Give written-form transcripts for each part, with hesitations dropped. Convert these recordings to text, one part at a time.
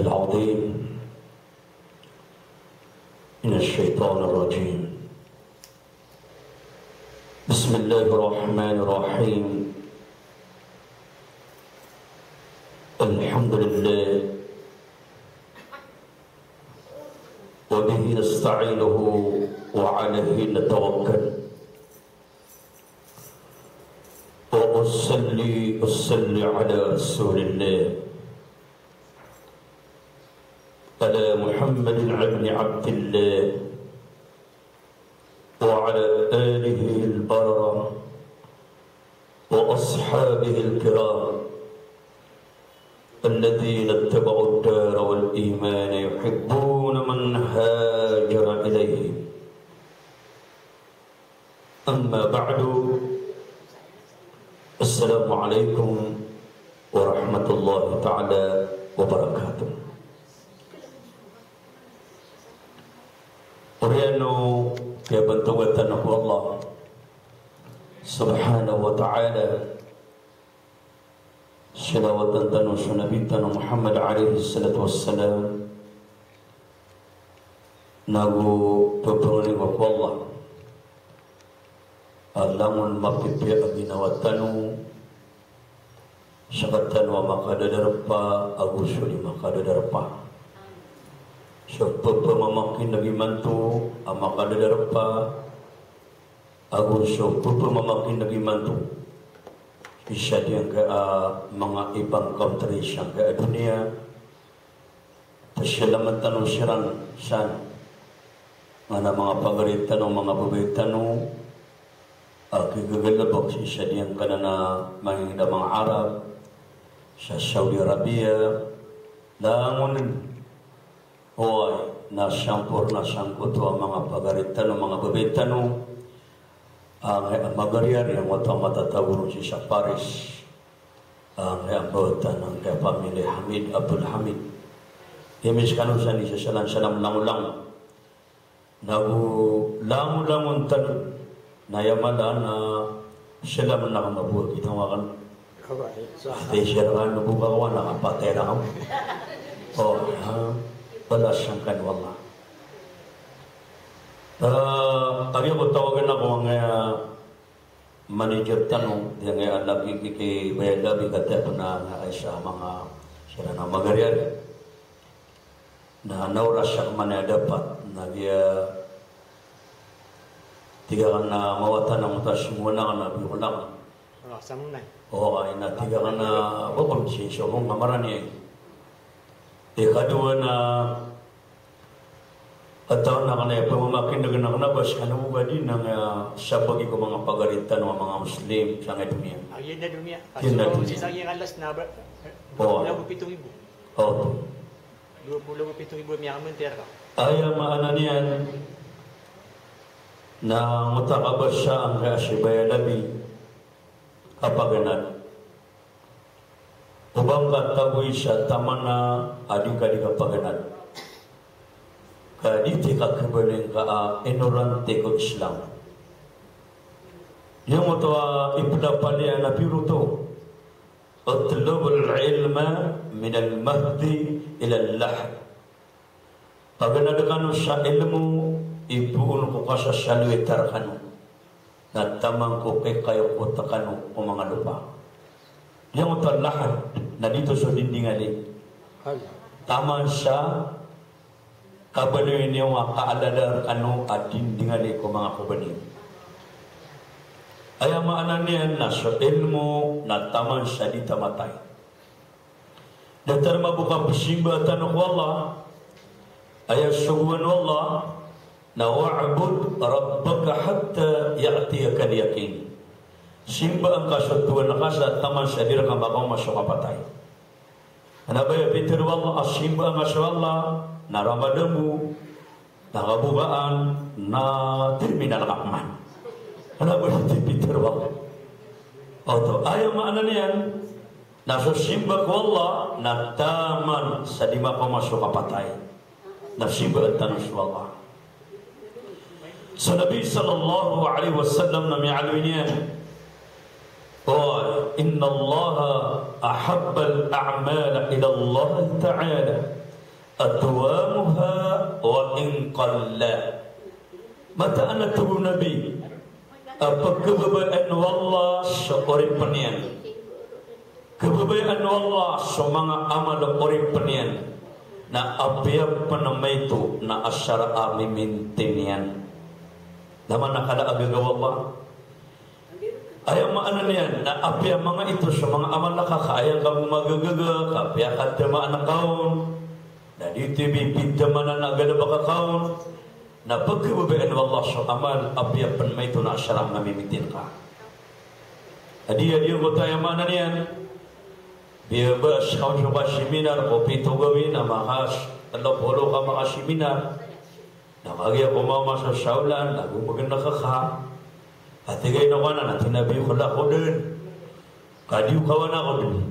العظيم من الشيطان الرجيم. بسم الله الرحمن الرحيم. الحمد لله وبه نستعينه وعليه نتوكل وأصلي على رسول الله على محمد بن عبد الله وعلى آله البررة وأصحابه الكرام الذين اتبعوا الدار والإيمان يحبون من هاجر إليه. أما بعد، السلام عليكم ورحمة الله تعالى وبركاته. Oriano ya bantuan Allah Subhanahu wa ta'ala. Salawatan tanu sunabitana Muhammad alaihi salatu wassalam. Nagu pepengani wa Allah. Alamun makipi abinawatanu syabatan wa makadadarpa agusuli makadadarpa. Syabapa mamakin Nabi mantu amakadadarpa agusuli mamakin Nabi mantu. Bisa dia ke mga ibang country siya ke dunia terselamatan usiran san mana mga pagaritan o mga babaitan o kigagalabok siya dia ka na mga Arab sa Saudi Arabia langunin hoy na syampur na sangkot o mga pagaritan o mga babaitan o ang magarian yang matatawuro si sa Paris ang ambatan ng kay pamilya Hamid Abdul Hamid imis kanusan ni sa salam langulang nagu langulangon tan nayamala na sila man nakabuhat itong wakan ate siya na bukawan nakapatera ka wala siyang kanwala. Tadi aku tawagan ako ang manager tanong yang lagi kiki bayar lebih kata ko na sa mga sila na magarian na naura siya man dapat na dia tiga na mawatan ng mutas muna na biulang samunay ay na tiga na bukod siya mong mamarani ikadua na atau nak kena pemakin dengan nak nabas kalau mubadi nang sabagi ko mga pagaritan ng mga Muslim sa dunia. Ayun na dunia. Aso sa yang alas na ba? 27,000. Oh. 27,000 yang mentera. Aya maana niyan na mutakabas siya ang kasibaya labi kapaganan. Ubang katagoy siya tama na adik-adik kapaganan. Kaditi ka kabaling ka ignorante ko Islam. Yung ito ipinapalian na piruto. Utlubul ilma min al-mahdi ila al-lahd. Pag nadagano sa ilmu, ibuon ko ka sa salwitar kanu. Na tamang ko kay kayo ko takano o mga lupa. Yung ito lahad na dito sa dindingali. Tama siya kabaloy niyo nga kaaladar kanu at dindingali ko mga kubani. Ay maanan niyan na sa ilmu na taman siya di tamatay. Datar mabuka pasimba tanong Allah ay suguan Allah na wa'bud rabbaka hatta ya'tiyaka al-yaqin. Simba ang kasatuan na kasa taman siya di ka bakaw masuk kapatay. Ano ba yung Peter Allah asimba ang asya Allah na ramadamu na kabugaan na terminal kakman. Ano ba yung Peter Allah? Oto, ayaw maana niyan nasa simba ko Allah na taman sa di mapamasok kapatay. Na simba at tanong sa Allah. So Nabi sallallahu alaihi wasallam na may alawin niyan إن الله أحب الأعمال إلى الله تعالى atwamuha wa in qalla. Mata anak tubuh Nabi apa kebebayan wallah seorang penian, kebebayan wallah semanga amal orang penian na apia penamai itu na asyara amimintinian nama nakala agaga wallah ayam maananian na apia mga itu semanga amal nakakaayang kamu magagaga kapia katama anak kaun na dito bibidamanan agada baka kaun na pagkebebayan wallah so amal apia penamai itu na asyara amimitin ka dia kota yang maananian dia bas kau coba seminar kopi tu gawin nama khas telok bolo ka mga seminar nama dia mau masa saulan lagu maganda ka atigay na kana natin nabi khula khudun kadiu kawana ko din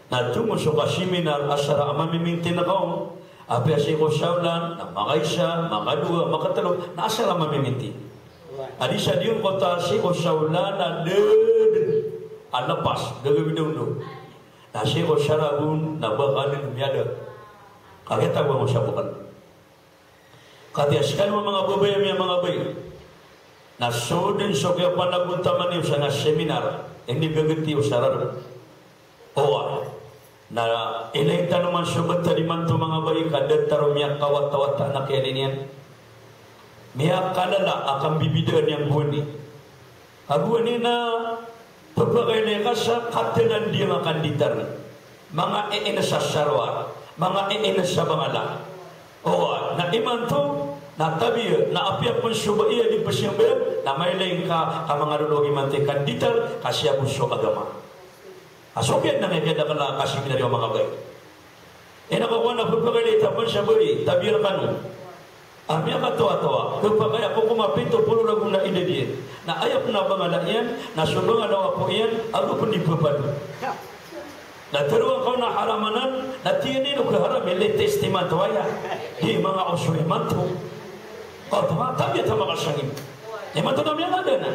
na tumo so ka seminar asara amamimintin na ko apya si ko saulan na makaisa makadua makatalo na asara amamimintin adi sa diyon kota si ko saulan na alapas dagawidong na si ko sarabun na bakalin umyada kakita ko mo siya bukan katiaskan mo mga babay mga bay na sudin so kaya panaguntaman niyo sa seminar hindi gagati o sarar owa na ilaita naman subat taliman to mga bay kadat taro miyak kawat-tawat na kailinian miyak kalala akan bibidan yang buwan ni aguan ni na pagpagay na sa katilan dia makan ditar mga iina sa sarwar mga iina sa bangala o na iman to na tabi na apya pun subaiya di pasyambayan na may laing ka mga lulugi mantikan ditar kasya buso agama asokyan na ngayada ka na kasiminaryo mga gay nakakuha na pagpagay na pun siya bari tabi kanu amya katawa-tawa kapag ako kumapito pulo lagung na inediyan na ayap na bangalayan na sulungan na ako iyan ako pun dipapado na taruang kau na haramanan na tiyanin o kaharam ili testimanto aya di mga usulimanto katawa tabi at makasangin imanto namin ang ada na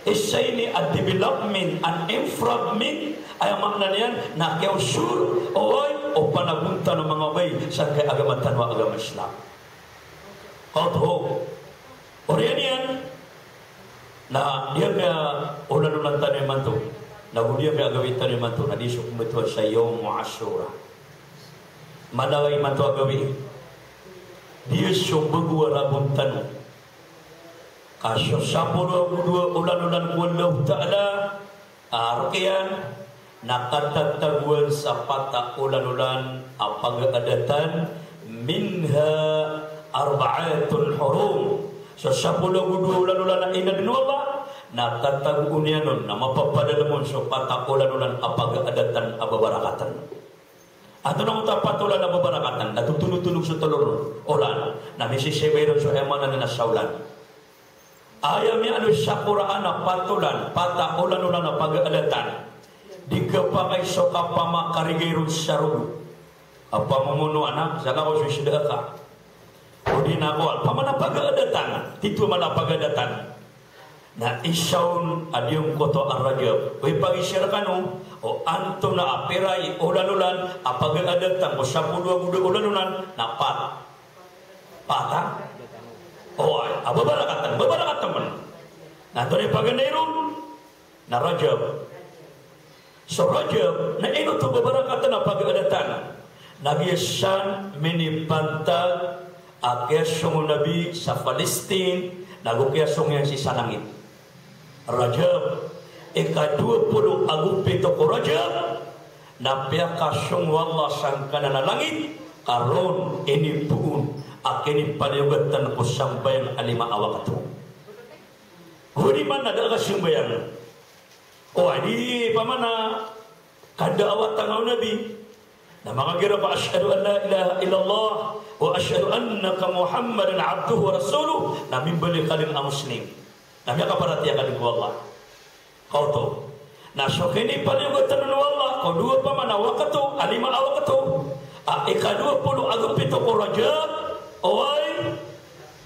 isa ini at development and inframin ay ang makna niyan na keusur o panagunta ng mga bay sa kay agamatan wa agama Islam Kau orang yang na dia nga ulan-ulan taniman to na dia nga agawin taniman to na di sukumituan sa Yom Ashura manaway man to agawin dia sumbagu rabon tanu kaso sapuro dua ulan-ulan wallahu ta'ala arkian nakatataguan sa pata ulan-ulan apag-adatan minha arba'atul hurum so 10 ulan-ulan na inadinwala na tataguan niya nun na mapapadala mo so patakulan-ulan apag-adatan ababarakatan ato na mo tapatulan ababarakatan natutunog-tunog sa tulor ulan na misisibayron so emanan na nasaulan ayam ya anu sa Quran na patulan patakulan-ulan na pag-adatan di kapakay so kapamakarigayron sa rugo apa memuno anak sa lao sudah ka Udi nakol, pamana pag-aadatan, tito mana pag-aadatan. Na isaun adiyong koto ar-rajab. Uy pag-isir ka no, o anto na apiray ulan-ulan, apag-aadatan, o 10 ulan-ulan, na pata? O ay, babarakatan man. Nato na pag-anayron, na rajab. So rajab, na ino to babarakatan na pag-aadatan. Nagyasan minipantag akyasong Nabi sa Palestine nagukyasong yan si Sanangit Rajab ika-20 agupito ko Rajab napiyakasyong wala sang kananalangit karon inipuun akini paliugatan ko sambayang alima awakato huli man nadaga sambayan o adi pamana kada awat tangaw Nabi na mga gira pa asyhadu an la ilaha illallah wa asyhadu annaka Muhammadan abduhu wa rasuluh na mimbali kalin ang muslim na miya kaparatiya kalin ko Allah kau to na syukini paliugatan ng Allah kau dua pa man awakato alima awakato ika-20 agupito ko Rajab oy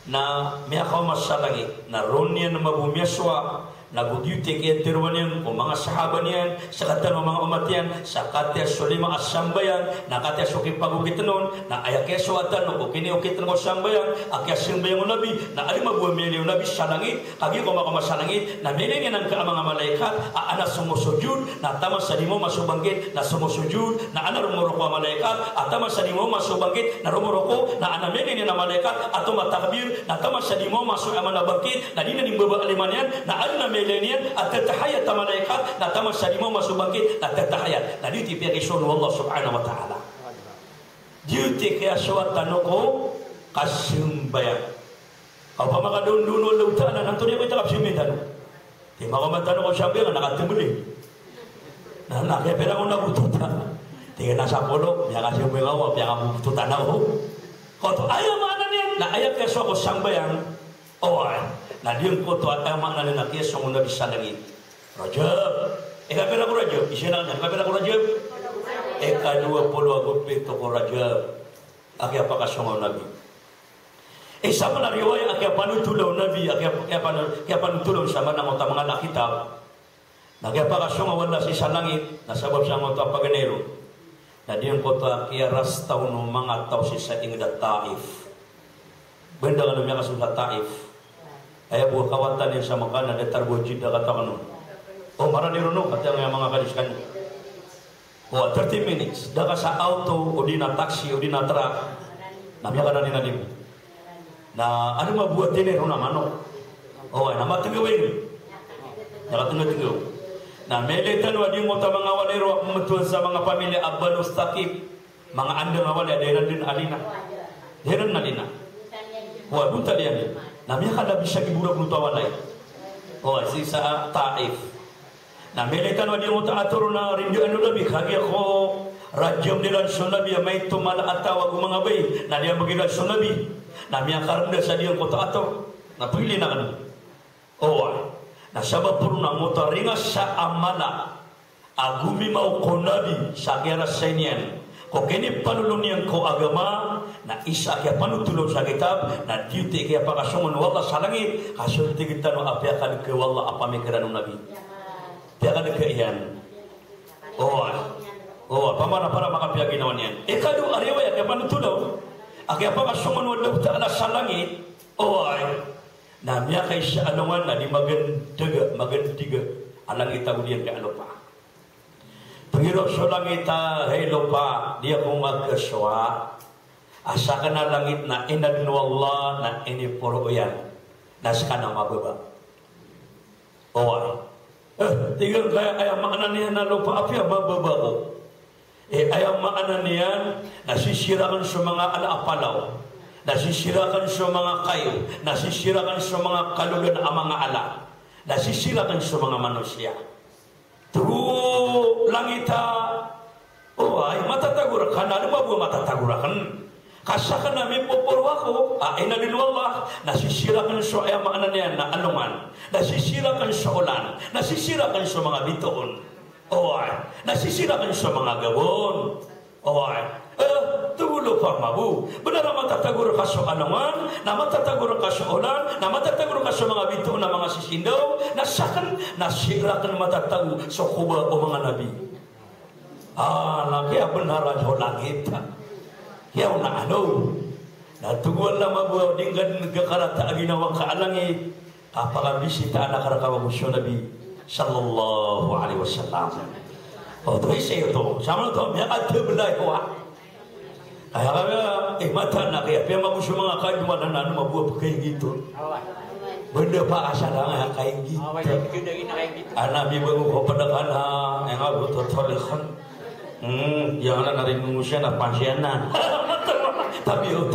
na miya kau masalagi na ron yan na mabumiyaswa nagudyute kaya tirwanian o mga sahaban yan, sakatan o mga umatyan, sakatya sulima as sambayan, nakatya suki pagukitanon, na ayakya suatan o kiniukitan ko sambayan, akya sambayan o nabi, na alimabuwa mili o nabi sa langit, kagi ko makama sa langit, na milingin ang mga malaikat, ana sumusujud, na tama sa limo masubanggit, na sumusujud, na ana rumuroko ang malaikat, at tama sa limo masubanggit, na rumuroko, na ana milingin ang malaikat, at tumatakbir, na tama sa limo masu ang manabangkit, na di na nimbaba alimanyan, na ana milingin, at tatahayat ang malaikat, na tama sa limo masubangkit, na tatahayat, na di tipirison Allah subhanahu wa ta'ala. Duty kaya suwatan ko, kasimbayan. Kau pa makadun-duno lautan, nanto niya ko itakap simitan. Di makamatan ko sabi nga, nakatimuli. Na kaya pera ko nabututan. Di ka nasa pulo, niya kasi umigawa, niya ka bututan ako. Kau to, ayaw mana niya, na ayaw kaya suwa ko sambayan. Na diyan ko to, ayaw mana niya, na kaya suwa ko bisa lagi. Rajab, kapira ko Rajab, isa na niya, kapira ko Rajab. 20 ko Rajab. Kaya pa kasuwa Nabi. Sama na riwayat kaya panutulaw Nabi, kaya panutulaw sa manang mga nakitab. Kaya pa kasuwa wala sa langit, nasabab sa mga paganero. Na diyan ko to, kaya rastaw ng mga tao sa ingda Taif. Benda ka naman kasunod sa Taif. Kaya buwa kawatan yan sa makana, detarbo jida kata ka nun. Marami rin nun, kaya nga mga kadiskan. 30 minutes, daka sa auto, o di na taxi, o di na truck, namya ka na ninalim. Na ano mabuhat din rin naman, no? Na matigawin. Nakatingatingaw. Na melitan wa di mo ta mga walero, mutuan sa mga pamilya, Abanos Takip, mga andang awali, aderan din alina. Deran na lina. Bunta liyan. Namya ka labi siya kibura kung tawalay. Si sa Taif. Na militan wa di mo taatur na rindu anu nabi kagi ako rajam dilan sunabi may tumala atawa mga bay na dia magilan sunabi na miya karanda sa diyan ko taatur na pili na kan na sabab puro na mo ringas sa amala agumi mau ko nabi sa kera senyan ko kini panulungan ko agama na isa kaya panutulong sa kitab na duty kaya pakasungon wala sa langit kasulti kita no apya kan ke wala apa mikiran nabi. Dia akan keian. Pamana para makapya ginawa niyan. Kadu ariwa ya kapan tulaw. Akya pa kasungon wala ta sa langit. Namya kay siya anungan na di magantiga alang itaw diyan kay ano pa. Pangiro so langit hello pa dia kung magkaswa. Asa ka na langit na inadnu Allah na inipuro yan. Nas ka na mababa. Tinggal kaya ayam makna niya na lupa apya mababa ko. Ayam makna niya nasisirakan sa mga alaapalaw, nasisirakan sa mga kayo, nasisirakan sa mga kalugan ang mga ala, nasisirakan sa mga manusia. True langita, ay matatagurakan, ano ba buwa matatagurakan? Kasakan namin pupurwa ko, inalilwallah, nasisirakan sa ayam makna niya na anuman, nasisirakan sa ulan, nasisirakan sa mga bitoon, nasisirakan sa mga gabon, tulo pa mabu, benar na matatagur ka sa anuman, na matatagur ka sa ulan, na matatagur ka sa mga bitoon na mga sisindaw, nasirakan matatago sa kuba o mga nabi. Kaya benar sa langit. Kaya na natuguan lang mabuhaw dinggan nagkakarata aginawa kaalangit kapagabisita na karakawagusyo Nabi sallallahu alaihi wasallam. Ito isa ito. Sama ito, may atibulay ko kaya mata na kaya magusyo mga kajuan na mabuhaw pa kayo gito. Benda pa asala nga kayo gito. Anak bago ko padakan yang aku totalikan. Yang narin ngusya na pasyan na. Tabiyo.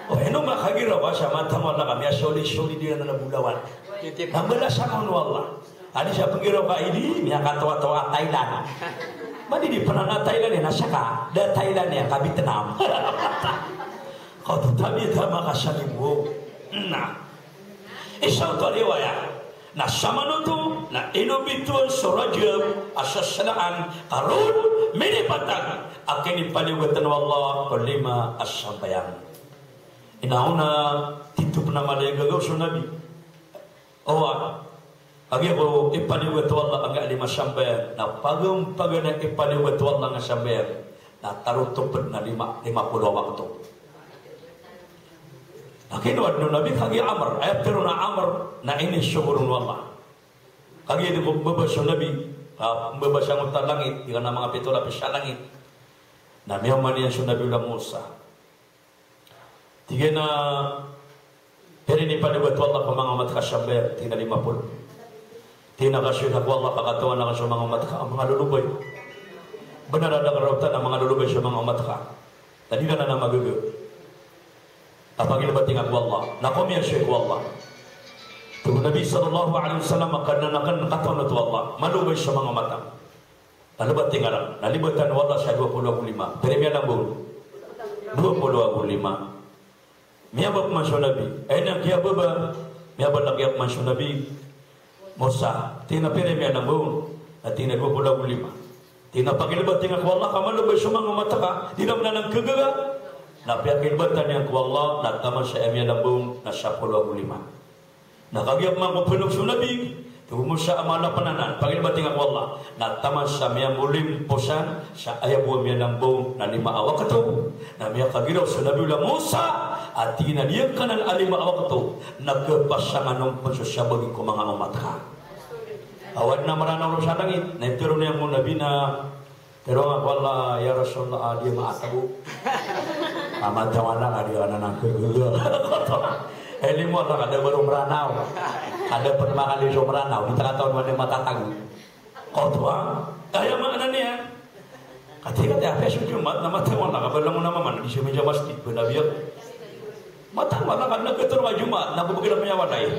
Ano makagira ba siya matama na kami soli dia na nabulawan. Nambala sa kanu Allah. Ani siya panggiraw ka ini niya katawa-tawa Thailand. Madi di pernah Thailand ya nasa ka. Da Thailand ya ka Vietnam. Kau tu tabi tama ka salimu. Isa to riwayat. Na samano to na inubituan sa Rajab asaslaan karun minipatag akin ipaliwatan wallah kalima as-sabayan. Inauna titup na malay gagaw sa Nabi. Agi ko ipaniwat wala ang lima sambayan na pagong na ipaniwat wala nga sambayan na tarutupad na 50 waktu. Nakinuad no Nabi kagi Amr ayat pero na Amr na ini syukurun wala. Kagi di babasa Nabi babasa ng langit di kana mga pito lapis sa langit. Na miyaman yan sa Nabi Musa. Tiga na pero ni paniwat wala pa mga mat kasambayan tina 50. Tinakasyon ako Allah kakatawa na sa mga umat ka, mga lulubay. Benar ada karautan ang mga lulubay sa mga umat ka. Tadi ka na magagal. Apagil bating ako Allah. Nakomya siya ko Allah. Tugu Nabi sallallahu alaihi wasallam akan nanakan katawa na to Allah. Malubay sa mga mata. Nalibating alam. Nalibatan Allah sa 25. Peremya lambung. 25. Miyabab masya Nabi. Ayun ang kiyababa. Miyabab lakiyak masya Nabi. Musa, tina piremya ng buong at tina 25. Tina pakilbat tingak wallah kamalubay sa mga mata ka, tina mananang kagaga. Napakilbatan niyang wallah na taman sa emya ng buong na 25. Nakagiyap mga punog sa Nabi, tumo sa amala pananan, pakilbat tingak wallah na taman sa miya mulim posan sa ayabuwa miya ng buong na 5 awak ito. Na miya kagiraw sa Nabi Musa, at tinaniyak ka ng 5 awak ito, nagpasangan ng pansusyabagin ko mga umat ka. Awad na maranaw sa langit, naitiro niya mo Nabi na, pero nga wala, ya Rasulullah, dia maatabu. Amat-amat lang, dia ka na ng kagula. Heli mo, ada baru meranaw. Ada pertama kali so meranaw, kita kataon mo na matatago. Kau tuang, kaya makna niya. Ketika dia besok Jumat, nama teman lah, kabar lamun nama mana di sini meja masjid, benar biar. Matang malah karena keterwa Jumat, nak begitu punya wadai.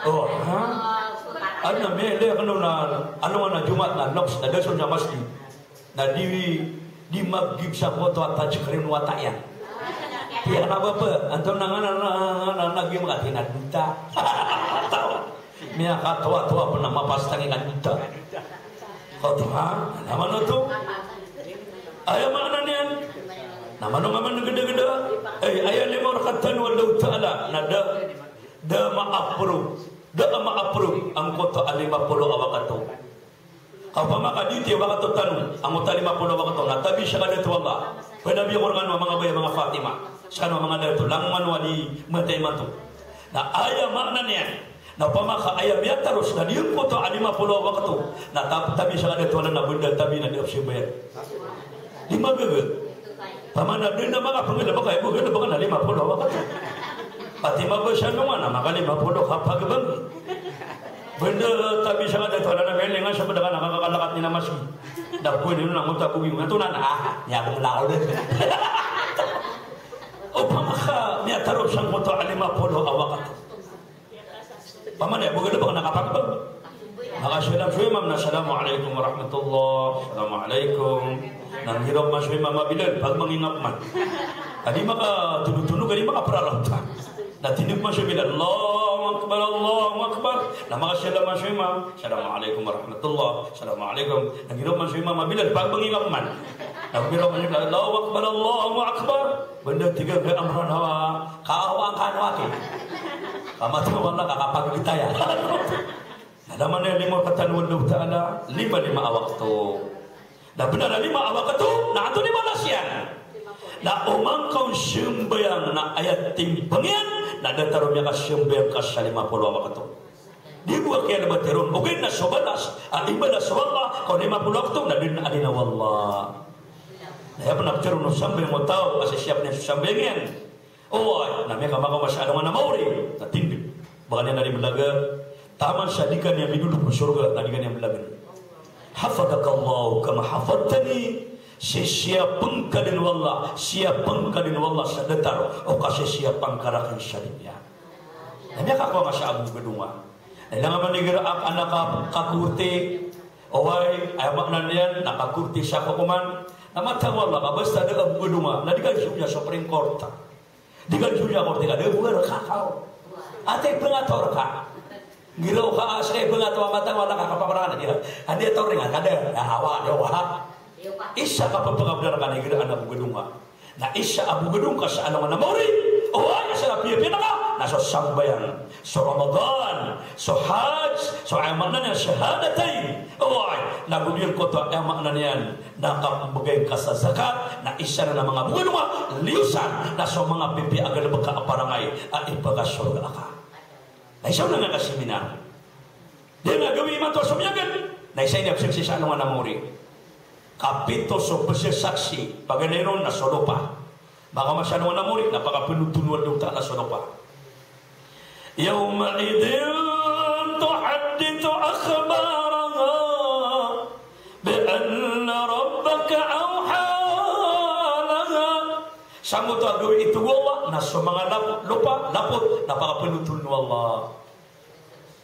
Oh, ana mele kanuna anu ana Jumat na noks na daso nya masjid. Na di magib sa foto at tajkrin watayan. Tiya na bapa, anton nangana nagi magatina duta. Tahu. Mia katwa-twa pernah mapastang ikan duta. Kau tahu, nama tu? Ayah mana ni? Nama nu mana gede-gede? Ayah 5 rakatan wallahu taala nada da ma'apru ang koto 50 awakato. Kau pamaka diti awakato tanu ang uta 50 awakato natabi siya kada tuwa. Pwede biyo korgan mga bay mga Fatima. Sana mga dito lang manwali matay mantu. Na ayah makna niya. Na pamaka ayah biya terus na diyon koto 50 awakato. Na tabi siya kada tuwa na bunda tabi na diop siya bayar. Di magaga. Pamana din na mga pangila baka ibu ganda baka na 50 awakato. Pati mabasya naman na maka 50 kapag bang. Benda tabi siya kada tuwa na melengan siya pada ka nakakalakat ni na masih. Dapoy nino nang utak kugi ngato na ya akong lao din. O pamaka niya tarot siyang koto 50 awakato. Pamana ibu ganda baka nakapagbang. Makasyalam-syamam na assalamualaikum warahmatullahi assalamualaikum. Nang hirap masyamam mabilal pag mangingap man. Kadi maka tunog-tunog kadi maka pralanta. Na tinug masyamam Allahu akbar. Na makasyalam-syamam assalamualaikum warahmatullahi assalamualaikum. Nang hirap masyamam mabilal pag mangingap man. Nang hirap masyamam Allahu akbar. Benda tiga ke amran hawa kaawang kanwaki. Kamat wala kakapagitaya. Ada mana 5 katan wallahu taala 5 waktu. Dah benar 5 waktu, nah tu 15 siang. Dah omang kau sembayang na ayat timbangan, nah ada taruhnya ka sembayang ka 50 waktu. Di buah kaya na baterun, okay na sobalas, ibadah sawalla kau 50 waktu na din adina wallah. Nah pernah bercerun no sambayang mo tahu kasi siap na sambayangan. Oh, namanya kamakaw masyadong na mauri, natindig. Baka niya na rin malaga. Taman syadikan yang duduk di surga tadikan yang belakang. Hafadakallahu kama hafadtani. Siap pengkadin wallah, siap pengkadin wallah sedetar. O kasih siap pangkarakan syadiknya. Hanya kakak masya abu gedunga. Ilang manigira anak kakurti. Owai ayamak nandian nakakurti syakuman. Namata wallah kabasta ada abu gedunga. Nadikan suya Supreme Court. Dikan suya korti kada bukan kakao. Ate pengator kak. Gila ka asay bengat wa mata wala ka kapaparangan dia. Ande to ringan kada hawa dewa. Isa ka pagpagablar ka ni gila abu gedung ka. Na isa abu gedung ka sa alam na mori. Oh ya sa piye pinaka na so sambayan, so Ramadan, so Hajj, so ay maknanya syahadatain. Nagudiyan ko to ay maknanya nakapagay ka sa zakat, na isa na mga bunga, liusan, na so mga pipi agal baka aparangay, at ipagasurga ka. Na isa na nga kasiminar. Di nga gawin man to sumyagan, na isa niya saksi sa anong anamuri. Kapito so saksi, paganoon na solo pa. Baka masyadong anamuri, napakapinutunuan yung ta na solo pa. Yawma idin tuhaddithu akhbaraha bi'anna rabbaka awha laha. Sanggup tu agawin itu Allah, na so mga lupa, lapot, napakapinutunan Allah.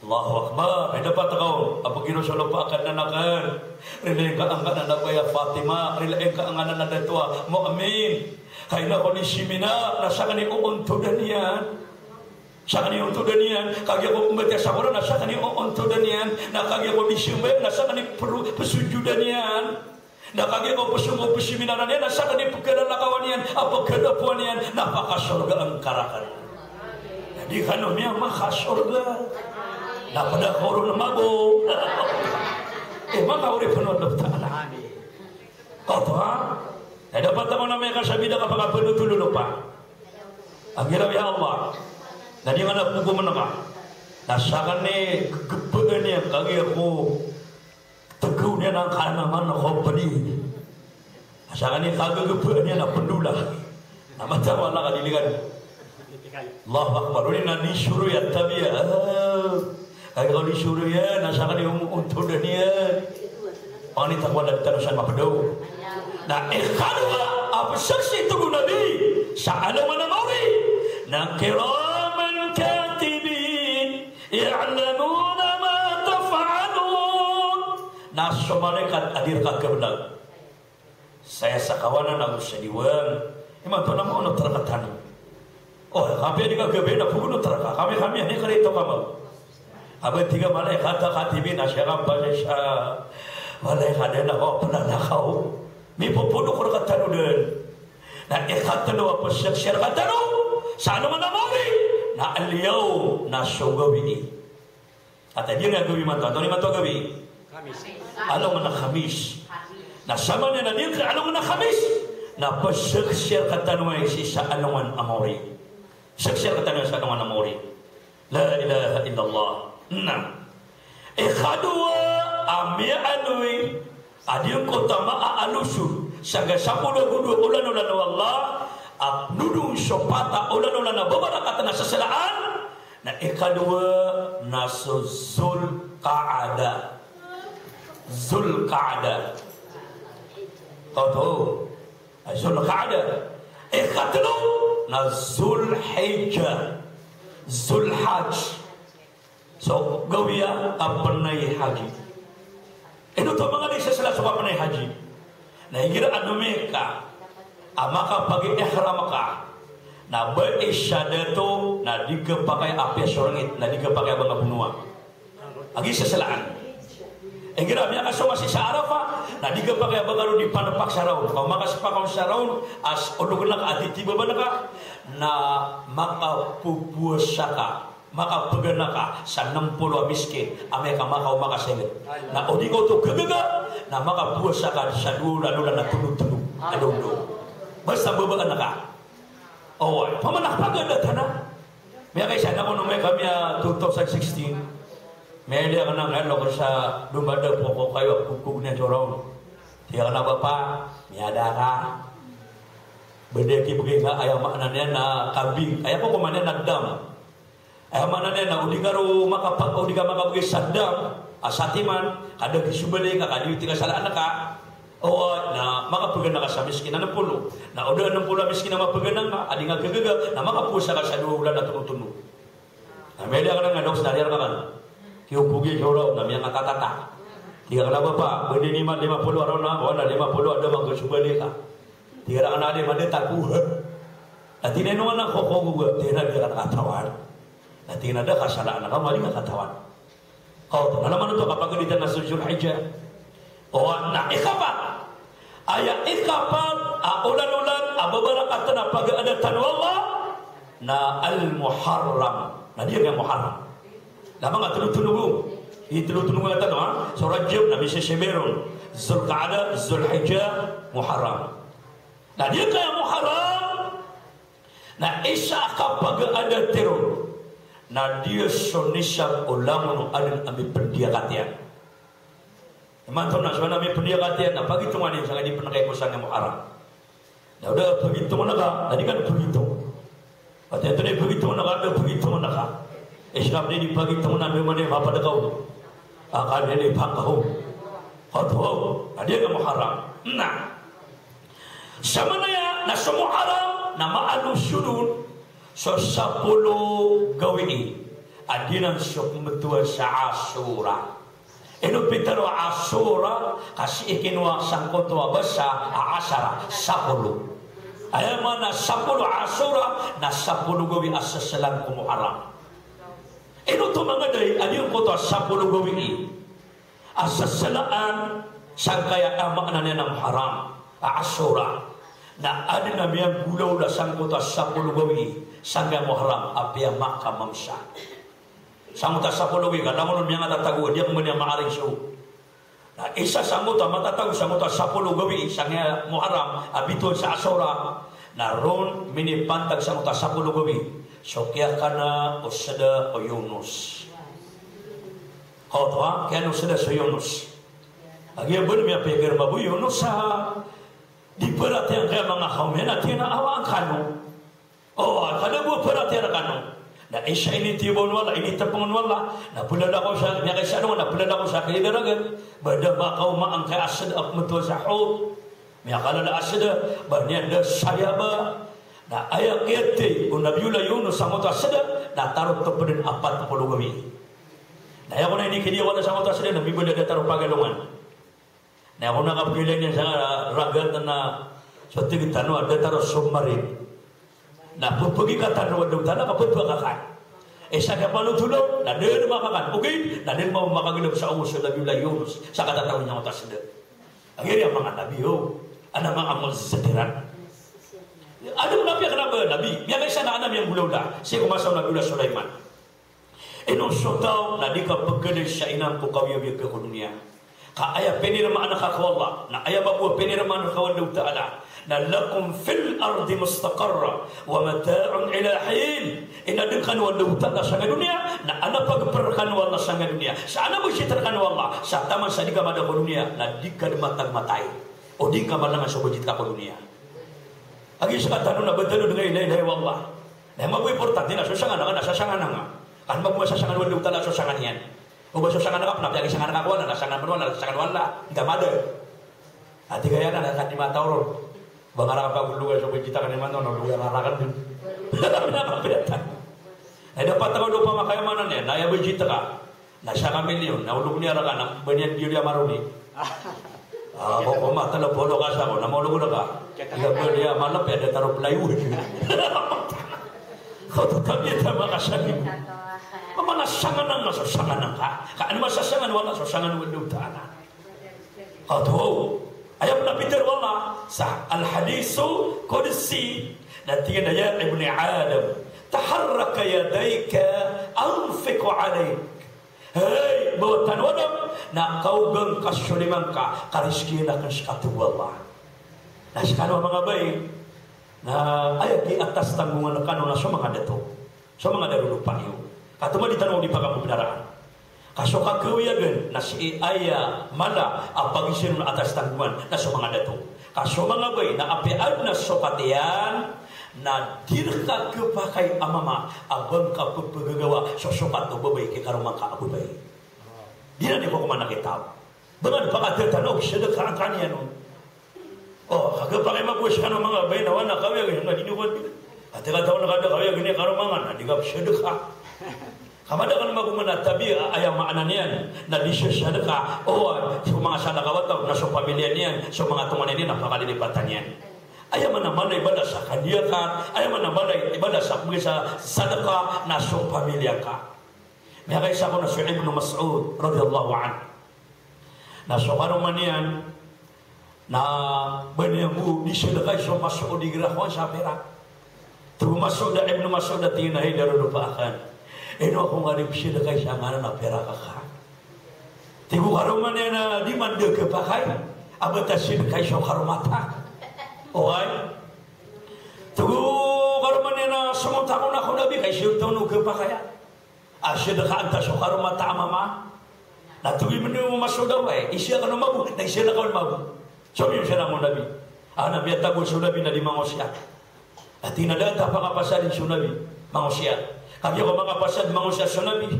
Allahu Akbar. Ay dapat kau apa kira sa lupa akan nanakan. Rilain ka ang kanan na Kuya Fatima, rilain ka ang kanan na datua Mu'min. Kaya na ko ni Simina, nasa kani uuntudan yan. Sa kani uuntudan yan, kaya ko umbati sa kura, nasa kani uuntudan yan. Na kaya ko ni Simina, nasa kani pesujudan yan. Na kaya ko pesuminaran yan, nasa kani pagkadalakawan yan, apagkadapuan yan, napakasurga ang karakan. Jadi kanunya makasurga. Na pada korun mago. Maka uri penuh ta'ala. Kau tu ha? Dapat tahu namanya kasabida kapag penuh tu lupa. Akhirnya ya Allah. Nadi mana pugu menengah. Nasakan ni kegepean ni kagi aku teguh ni nak kana mana kau beri. Nasakan ni kagi kegepean ni nak pendulah. Nama tahu Allah kadilikan. Allahu Akbar. Ini nani suruh ya tabiya. Kalau disuruh ya, nasakan dia untuk dunia. Ini takwa dan terusan mapadu. Nah, ikhadwa apa saksi itu Nabi? Sa'ala mana mauri? Na kiraman katibin ya'lamuna ma taf'alun. Nah, so malaikat hadir ka kebenar. Saya sakawanan aku sediwan. Imam tu nama ono terkatan. Oh, kami di kagabena puguno terka. Kami ini kereta kamu. Abang tiga malaikat katibin asyarab balasya malaikat na ko pananakaw mi pupuno ko katano din na ikatano apa syar katano sa ano man amori na aliyaw na sugawi at hindi nga gawi man to ano man to gawi ano man na khamis na sama na din ka ano man na khamis na pasyar katano ay si sa ano man amori syar katano sa ano man amori la ilaha illallah. Nah, ikhadwa amia anui adiun kota maa alusur saga sapuluh ulan Allah abnudung sopata ulan beberapa kata seselaan. Nah, ikhadwa nasu Zulqa'ada. Kau tahu Zulqa'ada. Ikhadlu nazul hijjah Zulhajj. So, gawiya apanay haji. Ito to mga nisa sila sa apanay haji. Nahigira anume ka, amaka pag-ihram ka, na ba-isyada to, na di ka pakai api sorangit, na di ka pakai mga bunua. Agi sa salaan. Higira miya kasama si sa Arafah, na di ka pakai bagaro di panapak sa raon. Kung makasapakaw sa raon, as ulugan na ka, atitiba ba na ka, na makapupuasa ka. Maka pegana ka sa 60 miskin ame ka maka makasengit na odi ko to kegaga na maka puasa ka sa dula na tunu-tunu adondo basta babaan ka oh pamanah paganda tanah may kay sana ko nung may kami 2016 may dia kana ngalo ko sa dumada po ko kayo kukug na jorong dia kana bapa miada ka bedeki begi nga aya maknanya na kambing aya ko kumanya na dam. Mana dia nak udigaru maka udiga maka bagi sadam asatiman kada kisubale ka kadi tiga salah anak ka oh na maka pegana ka sa miskin 60 na udah 60 miskin na mapegana ka adi nga gagaga na maka pusa ka sa 2 bulan na tunu-tunu na media ka nga dok sadar ka kan kiubugi joro na miya ngatatata tiga kana bapa bede 50 araw na wala 50 ada maka subale ka tiga kana ade made taku ati neno na ko guga tira dia kana katawan. Nanti ada kesalahan kamu mali katawan. Oh, mana tu kapag di tanah Zulhijjah. Oh, na ikapat. Aya ikapat ulan-ulan beberapa kata pag ada tanwa Allah na al-muharram. Nah dia yang muharram. Lama nggak tulu-tulu. Itu-tulu nggak tahu ah. So Rajab Nabi Syekh Zulqa'dah, Zulhijjah, Muharram. Nah dia kayak Muharram. Nah Isya kapag ada teror. Nah dia sonisya ulamun adin ambil pendia katian. Teman-teman nak suara ambil pendia katian. Nah pagi tu mana yang sangat dipenakai kosan yang Muharram. Nah udah begitu mana kah? Tadi kan begitu. Waktu itu dia begitu mana kah? Ada begitu mana kah? Islam ni dibagi teman mana apa pada kau? Akan dia pakau. Kau tahu? Dia kan Muharram. Nah, sama naya na semua Muharram nama alusyudun so 10 gawi. Adinan sok metua sa Asyura. Eno pitaro Asyura kasih ikinwa sangkotwa basa Asyara 10. Ayam mana 10 Asyura na 10 gawi asasalan ku Muharram. Ino tu mengadai adiun kota 10 gawi asasalaan sangkaya maknanya na Muharram Asyura. Na ada nabi yang gulau dah sangkota 10 gawi sangkaya Muharram apia makam mamsa. Sangkota 10 gawi kada mun yang ada tagu dia kemudian maaring su. Nah isa sangkota mata tagu sangkota 10 gawi sangkaya Muharram abitun sa Asyura. Na ron mini pantag sangkota 10 gawi. Sokya kana usada o Yunus. Kau tahu kan usada so Yunus. Agi belum ya pegar babu Yunus sa di perhatian kaya mga kaumena tina awang kanu. Oh, kada bu perhatian kanu. Na isya ini tibon wala ini tepungan wala. Na pula ko sa nya kay sa na pula ko sa kay daragan. Bada ba kau ma ang kay asad ak mutu sahud. Miya kala da asad barnya da sayaba. Nah ayat kete Nabiullah Yunus sangat asada dah taruh tepeden 40 gawi. Nah yang mana ini kini wala sangat asada Nabi boleh dah taruh pagalongan. Nah yang mana kapilin yang sangat ragat na suatu kita nu ada taruh submarin. Nah pergi kata nu ada tanah kaput bakakan. Esa dia malu tulung, nah dia bakakan. Okey, nah dia mau makan gelap sa umus Nabiullah Yunus. Sakata taruh sangat asada. Akhirnya mangan Nabi yo, ana mangan sederhana. Ada nabi kenapa nabi? Biar saya nak nabi yang bulau dah. Saya masa Nabiullah Sulaiman. Eno sotau nadi ka pegede syainan ku kawiya ke dunia. Ka ayah penir ma anak ka Allah. Na ayah babu penir ma anak ka Allah Taala. Na lakum fil ardi mustaqarra wa mata'un ila hin. Ina dekan Allah Taala sa dunia. Na ana pagperkan Allah sa dunia. Sa ana busitarkan Allah. Sa taman sa di ka mada dunia. Na di ka matag matai. O di ka malang sa bujit ka dunia. Agi sekatan na betul dengan ilahi wallah. Nah mabu importante na susangan na sasangan nga. Kan mabu sasangan wala utala sasangan yan. O ba sasangan nga pna piagi sangan ka wala sasangan wala sasangan wala. Enggak made. Ati kaya na kan 5 tahun. Bangara pa gulu so kita kan man no lugar arakan din. Apa beta. Nah dapat tahu do pamakayamanan yan. Na ya bejita ka. Na siya ka milyon na ulog ni arakan na banyan dia maruni. Kok mah telepon ka sa ko na mo lugo ka. Kaya dia malap ya dia taruh plywood. Kau tetap dia makasagin. Mana sanganan na so sanganan ka. Kaan masasangan wala so sangan wala ta'ala. Kau tahu ayam na Peter wala sa al-hadisu qudsi nanti daya ibni Adam taharraka yadayka anfiqu alayk. Hei bawatan wadam na kau geng kasuliman ka kariski na kaskatu wallah. Nah sekarang mga bayi na ayat di atas tanggungan kanu na so mga dato. So mga dulu payo. Katuma ditanong di pagka pembendaraan. Kaso kagawiyagan na si aya mala apagisin na atas tanggungan na so mga dato. Kaso mga bayi na apiad na sokatian na dirka kepakai amama abang ka pagagawa so sokat no babay kay karumang ka abubay. Di na di ko kumana kita. Bangan pagkatanog siya na kaangkanian no. Oh, agak pakai mabus kan mga bay na wana kawya gani nga dinugon. Ate ka taon na kada kawya gani karumangan di ka sedekah. Kamada kan magumana tabi ayam makna niyan na di sedekah. Oh, so mga sadakawat na so pamilya niyan, so mga tuman niyan napakalilipatan niyan. Ayam mana mana ibadah sa kandiya ka, ayam mana mana ibadah sa sadakah na so pamilya ka. May kaysa ko na si Ibn Mas'ud radhiyallahu anhu. Na so karuman niyan na banyamu disedekah so masuk di gerahwan sa perak. Tu Mas'ud Ibnu Mas'ud tinai daru lupakan. Eno aku ngarip sedekah sangaran apera kakak. Tigu karumanena di mande ke pakai. Abata sedekah so karumata. Oi. Tigu karumanena semua tahun aku nabi kai syutunu ke pakai. Sedekah anta so karumata amama. Nah tuwi menu Mas'ud wae isya kana mabu, na isya kana mabu. Sobi sana mo nabi. Ana biya tabu sunabi na di mangosya. Atina data pangapasad sunabi mangosya. Kami ko mangapasad mangosya sunabi.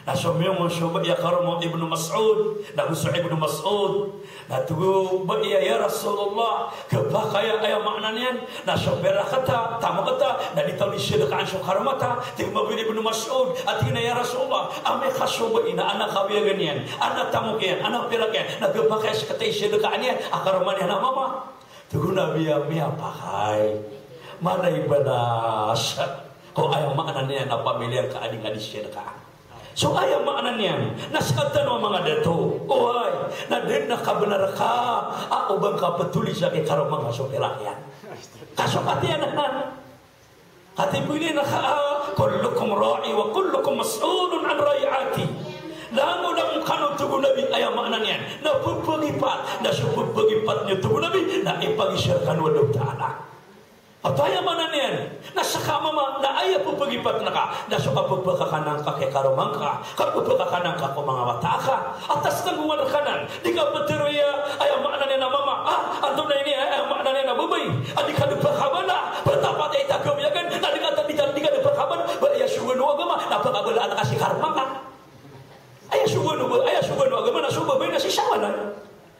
Na somyong suba ya karamo Ibnu Mas'ud, na Usa Ibnu Mas'ud. Na tugu ba ya Rasulullah kepakaya aya maknanian na sobera kata tamu kata na ditawli sedekah so karmata tiba Ibnu Mas'ud atina ya Rasulullah ame khasuba ina ana kawiya ganian ana tamu kian ana pirakian na kepakaya sekatay sedekahnya akarmanian na mama. Tugu Nabi ya pakai mana ibadah ko ayaw maknanya na pamilya ka ading adis sedekah. So ayaw maknanya naskatan o mga dato. Oy, na din nakabenar ka. Ako bang kapatulis sa kay karong mga sopilakyan. Kasukatian na. Katipili na ka. Kullukum ra'i wa kullukum mas'ulun an ra'yati. Lamo lang kanong tugo nabi ayaw maknanya. Na pupagipat. Na supupagipat niyo tugo nabi. Na ipagisirkan walang ta'ala. Ataya mana niyan? Nasa kamama na ayaw po pagipat na ka. Nasa kapagpakakanang ka kay karumang ka. Kapagpakakanang ka kung mga wata ka. Atas ng mga kanan. Di ka patiroya ayaw maana niya na mama. Anto na ini ayaw maana niya na bubay. Adi ka nagpakabala. Patapat ay tagawiyagan. Di ka nagpakabala. Ayaw suwan o agama. Napakabalaan ka si karumang ka. Ayaw suwan o agama. Nasubabay na si sawanan.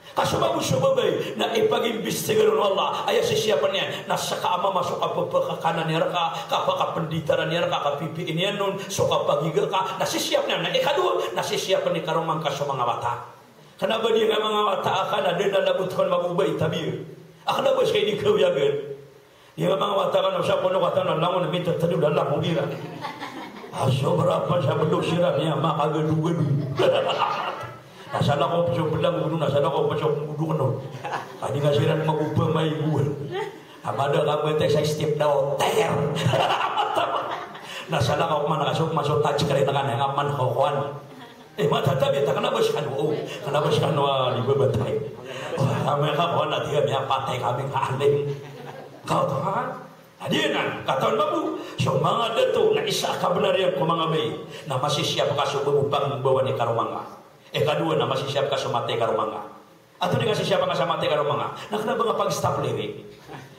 Kasubabay na ipag-imbestigaron Allah ayaw sisiyapan niya nasa kaama masuk kapagpakanan niya ka kapakapenditaran niya ka kapipiin niya nun so kapagigal ka nasisiyap niya na ikadua nasisiyapan ni karumang ka sa mga mata kanaba dia nga mga mata akan ada na nabutkan mabubay tabi akan ba siya di kawiyagan dia mga mata ka na siya puno kata na langon na minta tadu na lang mong aso berapa siya bedok sirap niya makagadugan nasala ko pasok belang uno nasala ko pasok udo no adi ngasiran magubah may buwan amada ka bete sa step daw ter nasala ko man masuk touch kare tangan yang aman kawan mata tabi ta kana bas kanu kana bas kanu di bebatay kami ka ko na dia niya patay kami kaaling kau tahan adinan katon babu so mga dato na isa ka benarian ko mga bay na masisiyap ka so bubang bawa ni karumanga kedua na masisiyap ka sa mate karumanga. Ato di ka sisiyap ka sa mate karumanga. Nakana ba nga pag-stop lirik?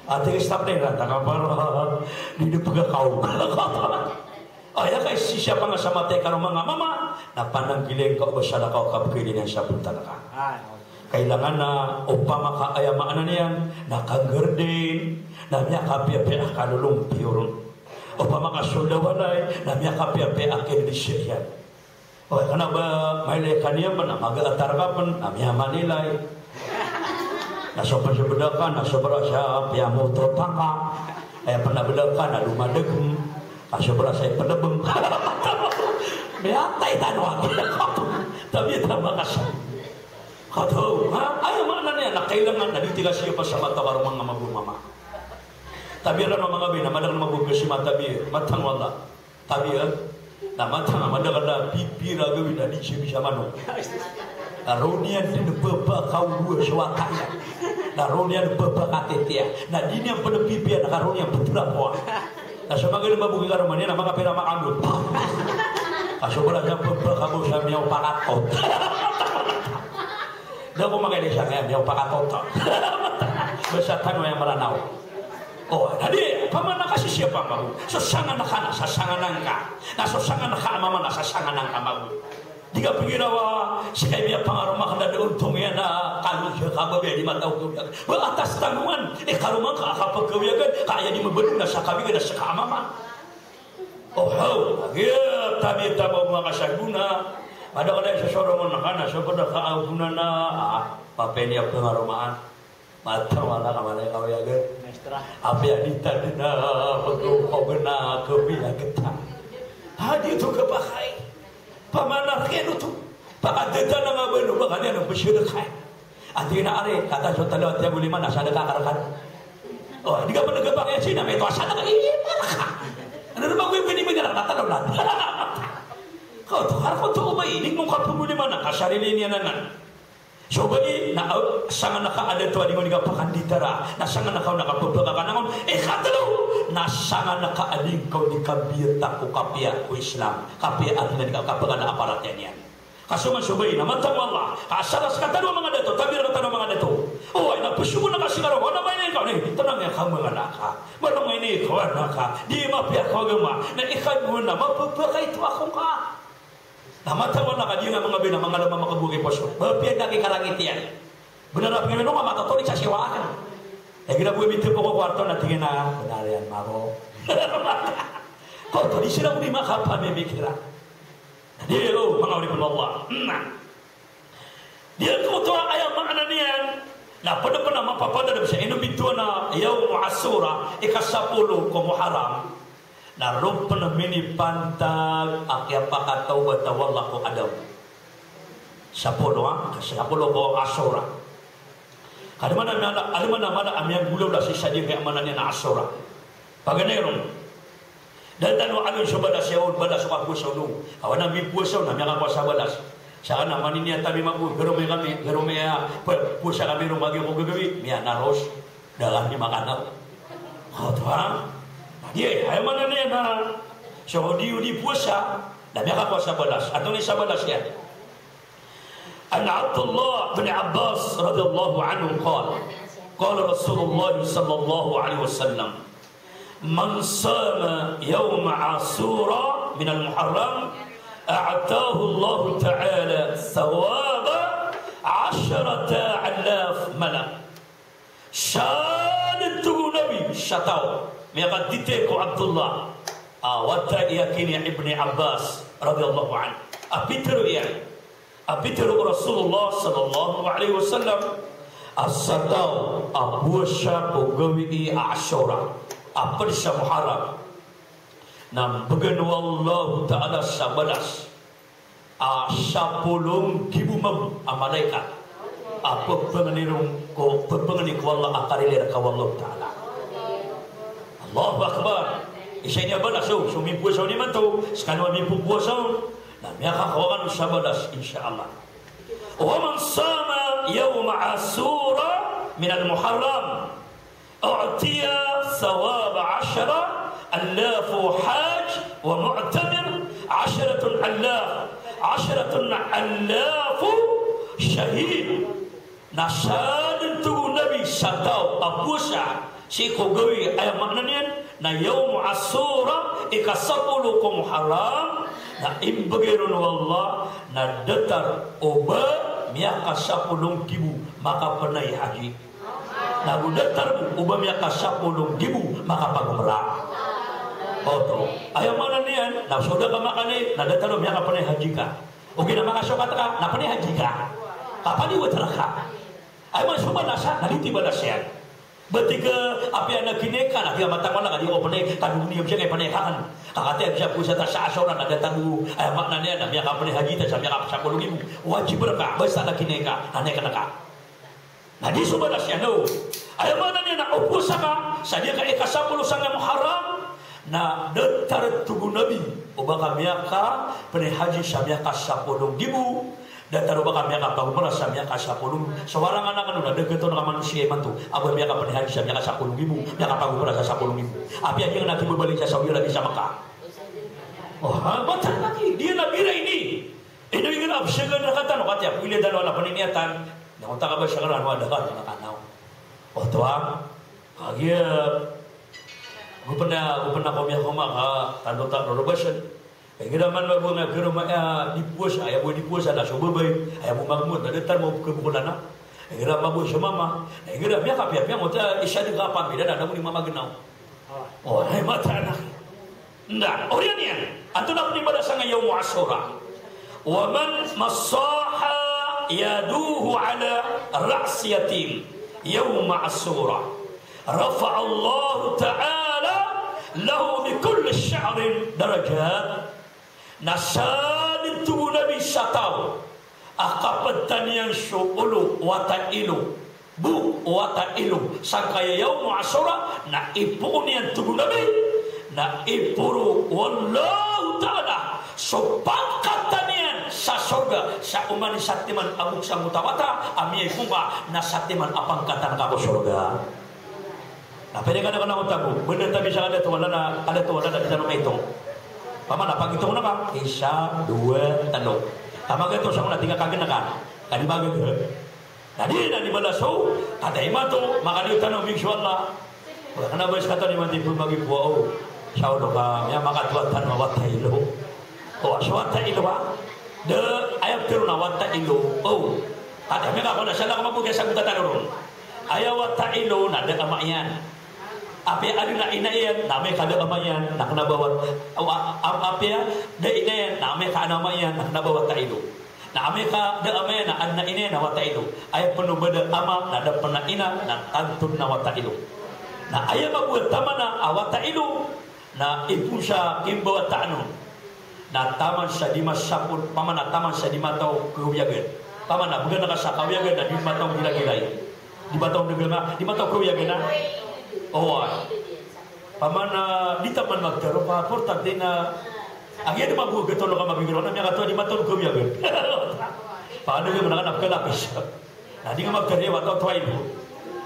Ate ka-stop lirik rata ka para di pagkakaw. Aya ka sisiyap ka sa mate karumanga. Mama, napananggiling ka o ba siya na ka o kapagilin yan sa punta na ka. Kailangan na upama ka ayamaan na niyan, nakagardin, na miya kapia-pia ka lulumpiyon. Upama ka sulawanay, na miya kapia-pia ka nilisiryan. Oh, karena mailai kania pun agak atarkapan, amia manilai. Nasopan sebedakan, nasoberasa pia motor tangka. Pernah bedakan, adu madegem. Nasoberasa penebeng. Beatai tanwa. Tapi tambah kasar. Kau tahu, ayo maknanya nak kailangan na tiga siapa sama tawarong mga mabu mama. Tapi lang mga bin, namadang mabu kasi matabi, matang wala. Tapi na matang amadang pipira gawin na di siya bisa manong. Naronian din beba kau dua sewakaya. Naronian beba katetia. Na din yang pada pipia nakaronian putra poa. Na semagai mabu karamanya na mga pera makandut. Asubra yang beba kamu sa miyaw pakatot. Daw kumakai desa kaya miyaw pakatot. Besatan mo yang meranaw. Oh, tadi pamana kasi siapa mau? Sasangan nakana, sasangan nangka. Na sasangan naka mama na sasangan nangka mau. Diga pigirawa si kay biya pangaruma kada untong yan na kalu siya kababe di mataw ko. Wa atas tanungan karuma ka kapagkawiyagan kaya di mabulong na sa kabiga na sa kamama. Oh, agya tabi tabo mga kasaguna. Ada kada sa soromon nakana sa pada kaaguna na papenya pangarumaan. Mata wala kamalay kawiyagan. Apa yang ditanda pagkau gena kebiagetan. Hadi itu kepakai. Pamanar kenu tu. Pakadeta na nga bano bakanya nang bersedekah. Ati na are kata sa talo at 5 na sadekah karakan. Oh, di ka pa nagpakai sina may tuasa na imarka. Ano naman gue pwede magana natanaw. Kau tu harap tu ubay ini mungkap pemudi mana kasarili niya nanan. So bagi na sangan nakaada to ani nga pakanditara na sangan nakaw nakapagpagkanangon katalo na sangan nakaading kau di kabiyata ko kapia ko Islam kapia at nga kapagana aparat yan kasuman subay na matang Allah kasaras katalo mga dato tabir katalo mga dato oh ay napusugo na kasi karo na may ikaw ni tanang nga kang mga naka manong ini ko naka di mapya ko gama na ikan mo na mapapakay to akong ka. Namatawon na kadiyo nga mga bina, mga lamang makabugi po siya. Bapiyad na kikarangit yan. Benar na pinunong nga matatuloy sa siwaan. Ginabuhi mitip ko kwarto na tingin na, benar yan, mako. Kau tadi sila mo di makapamimikira. Dia mga ulipun Allah. Dia kemutuan ayam makanan niyan. Na pada mapapada dalam siya. Inubituan na yaw Ashura, ika-10 ko Muharram. Naroon pa na minipantag akya pakataw batawala ko adaw. Sa pulo ko Ashura. Alimana mana amyang gulaw la si sadya kaya mana niya na Ashura. Paganerong. Dan tanong alun sa balas yaon, balas ko ako sa ulong. Awan na may pusaw na miyang ako sa balas. Saan naman niya tabi mabu, garumay pusa kami rong bagay ko gagawin. Miya naros, dalam ni makanaw. Kata dia, ayam mana ni na? So di puasa, dah biar puasa balas. Atau ni sabalas ya. An Abdullah bin Abbas radhiyallahu anhu qala Rasulullah sallallahu alaihi wasallam, man sama yawm Ashura min al-Muharram, a'tahu Allah ta'ala thawaba 10,000 malak. Syadatu Nabi syatau. Maka dite ko Abdullah wata yakini Ibni Abbas radhiyallahu anhu apitru Rasulullah sallallahu alaihi wasallam asatau abuasha pogawi Ashura apar sa Muharram nam bagan wallahu ta'ala sabalas sapulong kibumam malaikat apa pengenirung ko pengenir ko Allah akarilir ka wallahu ta'ala. Allahu Akbar. Isanya balas so mimpuasaw ni man to sekarang mimpuasaw na miyaka kawakan sa balas insyaallah. Wa man sama yawm Ashura min al-Muharram u'tiya thawab 10,000 haj wa mu'tamir 10,000 syahid. Nasadin tu Nabi satau abusa si ko gawi ay makna niyan na yawm Ashura ika-10 ko Muharram na imbagirun wallah na datar oba miyaka 10,000 makapanay haji na datar oba miyaka 10,000 makapagumrah. Oto ay makna niyan na sudah ka makani na datar miyaka panay haji ka o gina makasukat ka na panay haji ka kapani watra ka ay masuma nasa naliti balasyan. Betika apa yang nak kinekan nak dia matang mana dia openai tadu ni dia panai kan kakate dia pusat sa asora nak tadu maknanya nak dia kapane haji ta sampai apa 10,000 wajib berkah besar nak kineka ane kanaka nah di subhanallah no ay mana ni nak upusaka sadia ka ika 10 sangat Muharram na datar tugu Nabi ubaka miaka panai haji sampai ka 10,000 dan taruh bakal miaka baru merasa miaka 10 seorang anak kan udah deket dengan manusia iman tu abang miaka pada hari miaka 10,000 miaka baru merasa 10,000 apa yang nanti berbalik saya Saudi lagi sama Mekah oh batal lagi dia nabira ini ingin absegan kata no kata pilih dan wala peniniatan yang tak apa sekarang ada kan kanau oh tuang lagi gue pernah kau miaka maka tanda tak robasan. Kira man baru nak kira mak di puasa, ayah boleh di puasa dah coba baik, ayah mau bangun, dah datang mau ke bulan nak, kira babu semama, kira biar kapiak biar mota isya di kapan beda dah muni mama genau. Oh, hai mata nak. Ndak, orang ni, antu nak ni pada sangat yaum Ashura. Wa man masaha yaduhu ala ra's yatim yaum Ashura. Rafa Allah Ta'ala lahu bi kulli sya'rin darajat. Nasadin tubuh Nabi satau akapan yang syu'ulu wata ilu bu wata ilu sangkaya yaum Ashura na ipun yang tubuh Nabi na ipuru wallahu ta'ala so pangkatanian sa surga sa umani satiman amuk sang utawata ami ipunga na satiman apangkatan ka surga. Nah, pwede ka na utago. Benda tabi siya ada tu wala na bisa na itong. Pamana pag itong na ka, isa, dua, talo. Tama ka ito sa mga tiga kagin na ka. Kani bagay ka. Nadi na di balaso, kada imato, makaliw tanong inshallah. Wala ka na ba iskata ni mandi po magipuao. Siya ulo ka, may makatuwatan mawata ilo. O, aswata ilo ba? De, ayaw tiro na wata ilo. O, kada may ka na siya lang mabugay sa kutatan ron. Ayaw wata ilo na de amayan. Api ada na inayan, namay kada amayan, naknabawat. Api da inayan, namay ka anamayan, naknabawat ta ilo. Namay ka da amayan, na anna inayan, nawata ilo. Ayaw panubada ama, na da panaina, na tantun na wata ilo. Na ayaw mabuhat tama na awata ilo, na ipusya kimbawa taano. Na taman sa di masapul, pamana taman sa di mataw kuyagan. Pamana, bukan na sa kuyagan na di mataw gila-gilay. Di mataw nagana, di mataw kuyagan na. Oh, pamana di taman magtaro pa porta dina agya di mabuo getolo ka mabibiro na miya kato di maton ko biya ben. Paano yung nakanap ka lapis? Na di nga magtaro wato twain mo.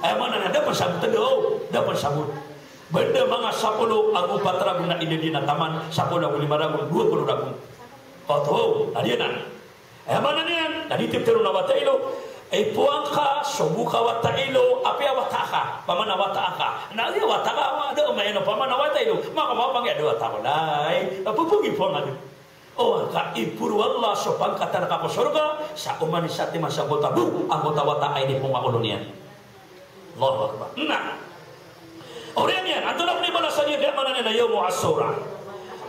Ay mana na dapat sabut do, dapat sabut. Benda mga 10 ang upatrago na inili na taman 10 ang 5,000 20,000. Kato, adiyan. Ay mana niyan, naditip tero na watailo. Ay puang ka, subuka wata ilo, api wata ka, pamana wata ka. Nali wata ka, ada umayano pamana wata ilo, maka mapang ya dua tahun lai, pupugi puang ado. Oh, ka ipuru Allah so pangkatan ka ko surga, sa umani sati masa anggota wata ay di punga ulunian. Allahu Akbar. Nah, orang yan, ato na pinibalasan niya, kaya manan na yawmu asura.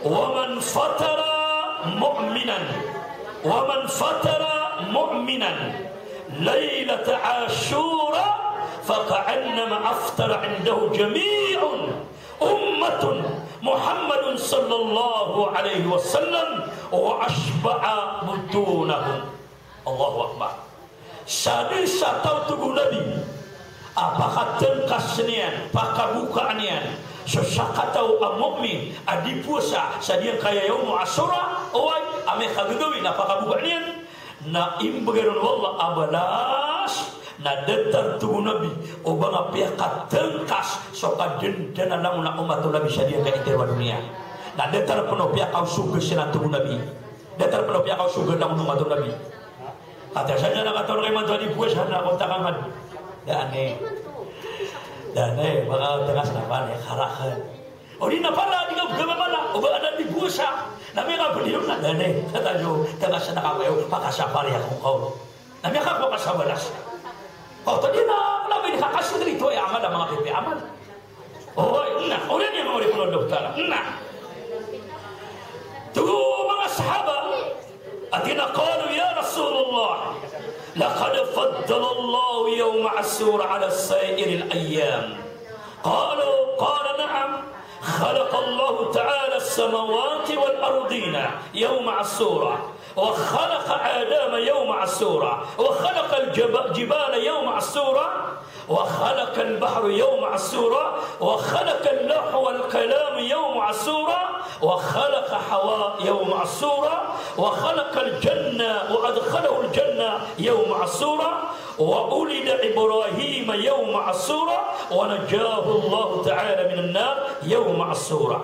Waman fatara mu'minan, ليلة عاشوراء فكأنما أفطر عنده جميع أمة محمد صلى الله عليه وسلم وأشبع بطونهم. الله أكبر. Sadi satau tugu Nabi. Apakah tengkasnian, pakabukaanian, sesakatau amukmin, adipuasa, sadian kaya yaum Ashura, oi, ame kagagawin, apakabukaanian. Na imbageron wallah abalas na detar tu Nabi o banga pihak tengkas soka dendana lang na umat Nabi sadia ka itewa dunia na detar penuh pihak kau suga sina tu Nabi detar penuh pihak kau suga lang umat Nabi kata saja na katon kay man tadi puas na ko takangan dane baka tengas na ban karahan o di na pala di ka gamana o ba ada di puasa nami ka beliau na dane kata jo tengas na ka kayo pakasapari akong kau nami ka ko kasabalas o tadi na labi di kakasyo dito ay amal ang mga pipi amal o na ulan yung mga rikulo doktor na tugo mga sahaba at inaqalu ya Rasulullah laqad faddala Allah yawm Ashura ala sa'ir al-ayyam qala na'am خلق الله تعالى السماوات والأرضين يوم عاشورا وخلق آدم يوم عاشورا وخلق الجبال يوم عاشورا وخلق البحر يوم عاشورا وخلق اللوح والقلم يوم عاشورا وخلق حواء يوم عاشورا وخلق الجنة وأدخله الجنة يوم عاشورا وولد إبراهيم يوم عاشورا ونجاه الله تعالى من النار يوم عاشورا.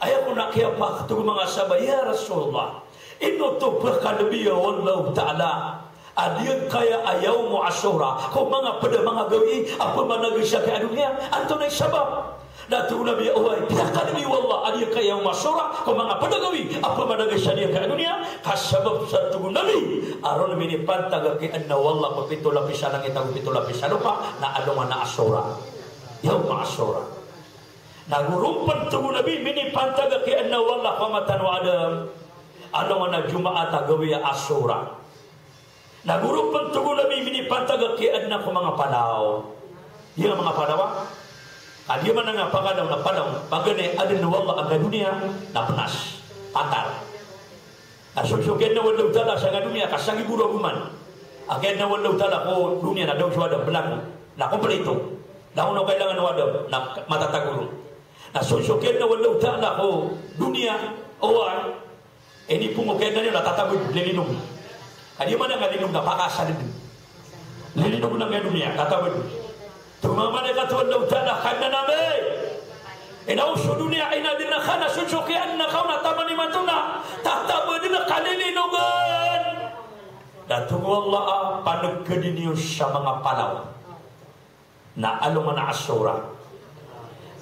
Ayah nak kaya pak tu mengasaba ya Rasulullah. Ino tu berkadabiya wallahu ta'ala. Adian kaya ayaw mo Ashura. Kung mga pada mga gawi, apa mana gisya kaya dunia, anto na sabab. Datu Nabi away, pinakadabi wallah, adian kaya ayaw mo Ashura. Kung mga pada gawi, apa mana gisya kaya dunia, kasabab sa tugu Nabi. Aron minipantag kaya na wallah, pagpito lapisan ang itang pito lapisan lupa, na adong na Ashura. Yaw mo Ashura. Nagurumpan tugu Nabi, minipantag kaya na wallah, pamatan wa adam. Adong na Jumaat agawi Ashura. Nagurumpan tugu Nabi, minipantag kaya na ko mga panaw. Yung mga panaw, dia mana nga pagadaw na panaw, pagane adin na wallah ang dunia na panas, patar. Nasusukin na walau tala sa dunia, kasangi buro guman. Again na walau tala ko dunia na daw suwada belang, na kompleto. Na uno kailangan wada na matatagulong. Nasusukin na walau ta'ala ko dunia awal ini pun okay na niyo natatabi lilinong kadi mana nga linong napakasalid lilinong na nga dunia tatabi tumama na ka walau ta'ala kana namin inauso dunia ina din na kana susukian na kauna tamani matuna tatabi din na kalilinugan datung Allah panagkadi niyo sa mga palaw na alungan na asura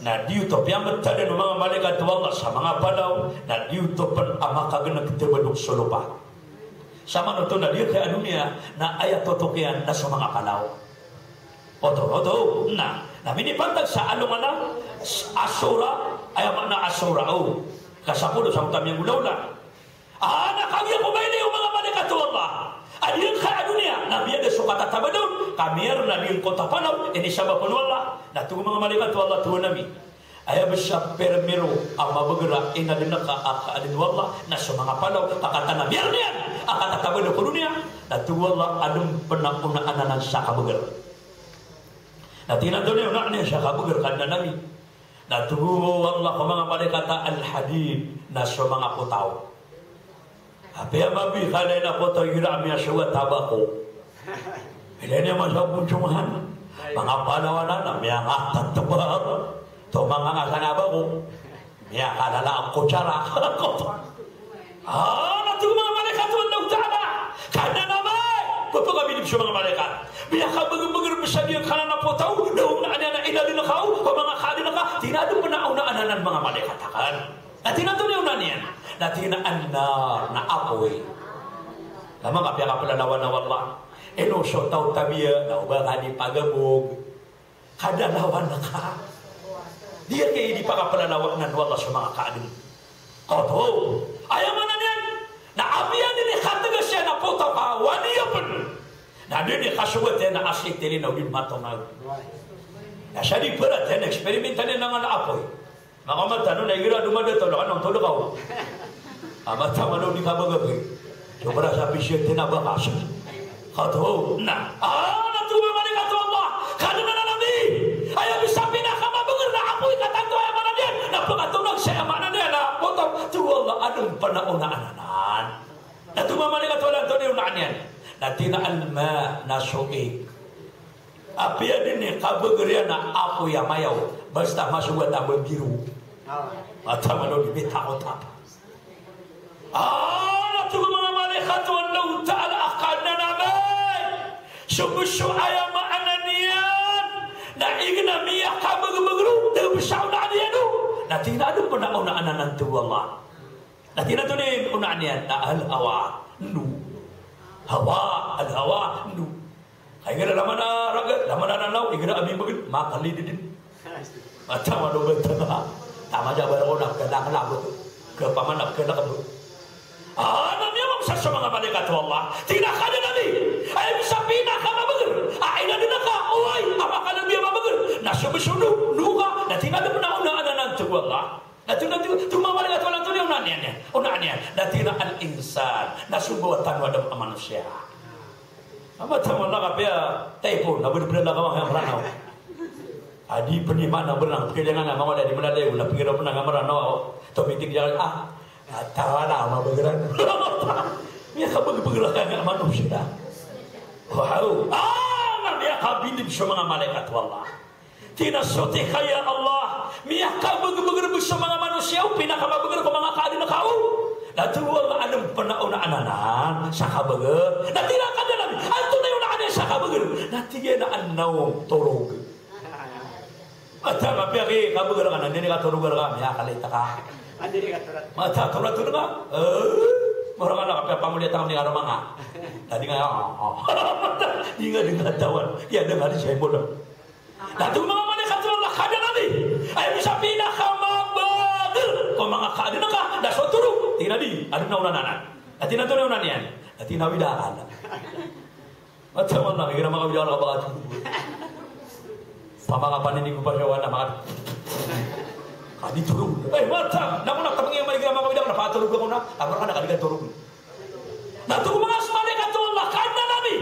na diuto piamat tada ng mga malaikat Allah sa mga palaw na diuto pan amakaganag tibadong sulupa sama nito na diyo kaya dunia na ayat totokian na sa mga palaw oto na minipantag sa alungan na asura ayaman na asura kasapulo sa utamiyang ulaw nakagya ko ba yung mga malaikat Allah adiyan kaya dunia na biya de suka tatabadon kamir na diyan kota panaw ini sabab Allah na tuh mga malaikat Allah tuh nami aya besya permiro ama bagera ina dinaka akadin Allah na sa mga panaw kakata na biar niyan akata tabadon ko dunia na tuh Allah adum penakuna ananan sa kabager na tinadon yung naknya sa kabager kada nami na tuh Allah ko mga malaikat al-hadid na sa mga putaw Apia mabi kala na po tayo rami aswa tabako. Ilanya masabun cuman mga palawanan na miya tatabar. To mga ngasana ko. Miya kalala ako cara. Natuh mga malaikat Allah Ta'ala. Kada naman. Bapak kami di mga malaikat. Miya ka bager-bager besabihan kana na po tayo. Daw na ana ina din nakaw. O mga kadi naka. Tinado pa na una-ananan mga malaikat akan. At tinatuloy na niyan. Natina annar na apoy. Lamang kapya kapalalawan na wala. Enoso tau tabiya na ubaga di pagabog. Kadalawan na ka. Dia kayo di pakapalalawan na wala sa mga kaadin. Koto. Ayaw mo na niyan. Na abiyan din ikataga siya na po tau ka. Waniya pun. Na din ikasuwat yan na asik tili na ulit matonag. Na siya di perat yan. Eksperimentan yan nga na apoy. Mga matano na igira dumada tolo kanong tolo ka. Amat sama lo di kabagabi. Coba sabi siya tinabakas. Kato na. Natuwa malaikat Allah. Kada na nabi. Ayaw bisa pinakamabagar na apoy katanto ay mana diyan. Napakatunog siya mana diyan na potong tuwa Allah anong panauna-ananan. Natuwa malaikat Allah to niyo naan yan. Natina alma nasuik. Apia din ni kabagaria na apoy amayaw. Basta masuk at abang biru. At sama lo di takot-takot. Natuh mga malaikat Allah Ta'ala akan na naman sumusu ayam ananian na igna miya kabag-bagru dabusaw na aniano na tinado po na una-ananan to Allah na tinado na yung una-anian na al-hawa nu al-hawa nu kaya nga laman na ragat laman na nanaw igna aming bagin makalidin at sama lo ba tama dyan ba ako nagkalakalabot ke pamanap ke nakabot namanya sa mga malaikat Allah tinaka na nabi ay bisa pinaka mabagar ay na dinaka uway amaka na biya mabagar nasubusuno nuka na tinada panauna-ananan to Allah na tumang malaikat Allah to unanian na tina al-insan nasubuatan wadam manusia amat sama na kapya telepon na benar-benar na kamang yang meranaw adi penima na berenang kailangan nga mga dari mana dia ulah pikir apa nga meranaw tomitik jalan tawa na mabageran. Miya ka bagagerakan ng manusia. Wow. Miya ka binib sa mga malaikat Allah. Tinasuti kaya Allah. Miya ka bagagerakan sa mga manusia. Pinakamabager ko mga kaadin na kao. Natuwa nga anong panauna-ananan sa kabager. Natirakan na lang. Anto na yung naanin sa kabager. Natigyan na anawang turog. At mapiya kayo kabager ka na. Hindi ka turugar ka. Miya kalita ka. Mata turat tu dengar. Orang anak apa pamuliat tangan dengan orang manga. Tadi ngah. Ingat dengan tawan. Ya dengar saya bodoh. Datu mga malaikat Allah kada nabi. Ay bisa pindah ka mabagal. Kung mga kada na ka, daso turug. Tina di, ano na unananan. At tina to na unan yan. At tina widahan. At sama lang, kaya mga widahan ka baka turug. Pamakapanin ko pa siya wala mga kadi turug. Mata, namun nak tapang yang mari mga widahan na patulog ako na. Amar ka na kadigan turug. Datu mga malaikat Allah kada nabi.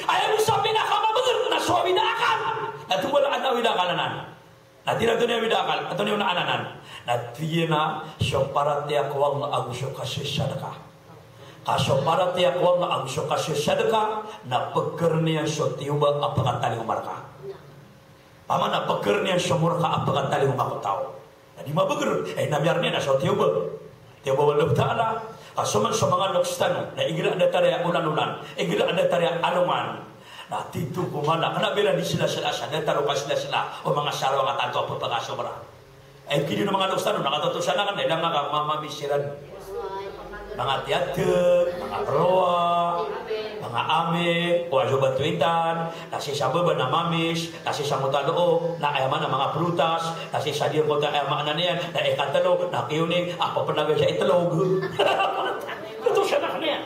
Ay bisa pindah ka mabagal. Naso widahan. At wala anaw idakalanan. Nah tidak tu ni bida akal atau ni una ananan. Nah tiena syoparat ya kwalla ang syokasih sedekah. Kasoparat ya kwalla ang syokasih sedekah na pekernia syotiuba apa kata li umarka. Pamana pekernia syomurka apa kata li umarka tahu. Nah di ma beger nabiarnya na syotiuba. Tiuba wallahu taala kasuman somangan lokstanu na igira ada tarya ulan-ulan, igira ada tarya anuman. Nah titu kumana kena bela di sila-sila sana taruh pas sila-sila o mga sarwa nga tanto apa pagasobra. Kini na mga lokstanu nakatutusan na kan ilang nga mama misiran. Mga tiyater, mga proa, mga ame, wajo batuitan, nasi sababa na mamis, nasi samutalo, na ayaman na mga prutas, nasi sadir ko ta ayaman na niyan, na ikatalo, na kiyuning, ako panaga siya italog. Ito siya na kanya.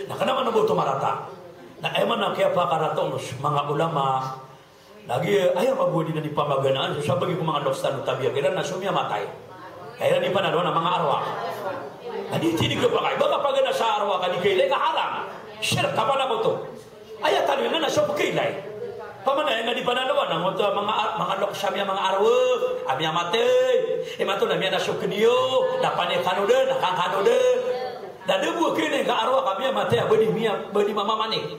Nakanaman na buto marata. Na ayaman na kaya pa karatong mga ulama, lagi ayaw mabuhi na ni pamaganaan, so sabi ko mga lokstan tabiya, kaya na sumya matay. Kaya ni panalo na mga arwah. Adi tini ke pakai, baka pag na sa arwa ka di kailay ka haram. Shirk ka pa na ko to. Ayat talo nga na sa pagkailay. Pamanay nga di panalawan ang mga loksam yung mga arwa, ami amatay. Imato na miya na sukniyo, napane kanude, nakangkanude. Dadebu kini ka arwa kami amatay, badi mama manik.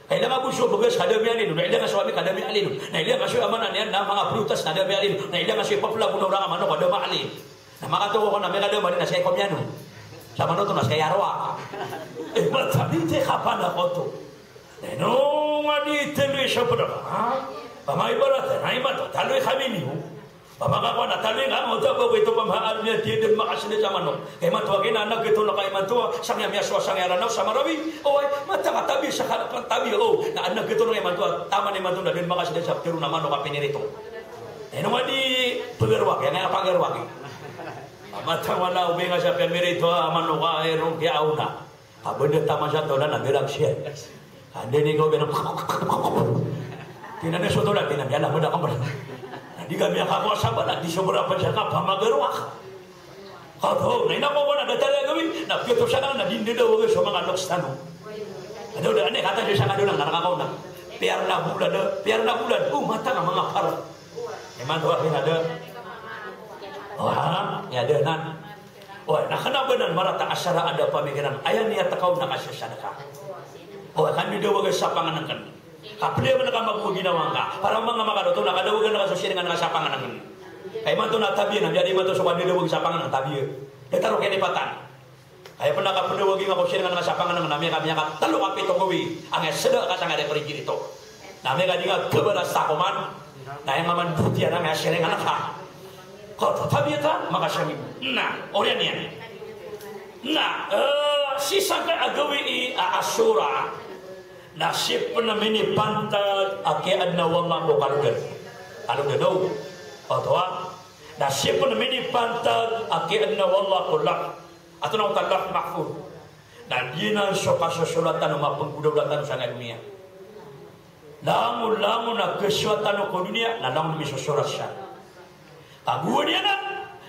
Kailangan buso bagas kadami alin, na ilang suami kadami alin, na ilang aso amanan yan na mga prutas kadami alin, na ilang aso papla puno orang amano kadami alin. Na makatuwa ko na may kadami alin na siya komyano. Sama no tunas kaya arwa. Matabi te kapan ako to. No ngadi telu siya pa ha. Pamay barat na iba to. Taloy kami niyo. Pamakakuan na taloy nga mo to ko ito pamahal niya tiyan makasili sa manok. Kay matuwagin na anak ito na kay mantuwa sang yamya sang yaranaw sa marawi. Oy matakatabi sa harapan tabi na anak ito na kay mantuwa tama ni mantuwa din makasili sa tiro na manok kapinirito. No ngadi pagarwag yan nga pagarwag. Mata wala ubing sa pemerito amano ka erong kiauna. Abenda tama sa tola na bilang siya. Ande ni ko benang. Tinane so tola tinane ala mo da kamar. Di kami ako sa bala di sobra pa siya ka pamagarwa. Kato, na ko na datala gawi. Nakito siya na dindi daw sa mga lokstano. Ado da ane kata siya ka lang nakakaw na. Piar na bulan. Mata nga mga par. Eman tuwa pinada. Wah, ya denan. Wah, nak kena benar marata asyara ada pemikiran. Ayah niat takau nak kasih sedekah. Wah, kan dia wagai sapangan kan. Kapde menekan bagu ginawa ka. Para mga makado to nak ada wagai nak sosial dengan sapangan kan. Kay man to na tabi na jadi man to soban dia wagai sapangan ng tabi. Dia taruh kay lipatan. Kaya pernah kapde wagai ngako sosial dengan sapangan ng nami kami ka talo kapi to gawi. Ang sedek ka sang ada perigi dito. Nami ka dinga keberas takoman. Na yang aman putih na nga sering anak ka. Kau tabi ta makasami. Nah, orang ni. Nah, sisa ke agawi asura. Nasib pernah mini pantat ake adna wallah bukalugan. Alugan do. Atau nasib pernah mini pantat ake adna wallah kulak. Atau nak talak mahfud. Dan dia nan soka sesulatan nama pengudautan sangat dunia. Lamun nak kesuatan ko dunia, lamun demi sesurasya. Kaguan dia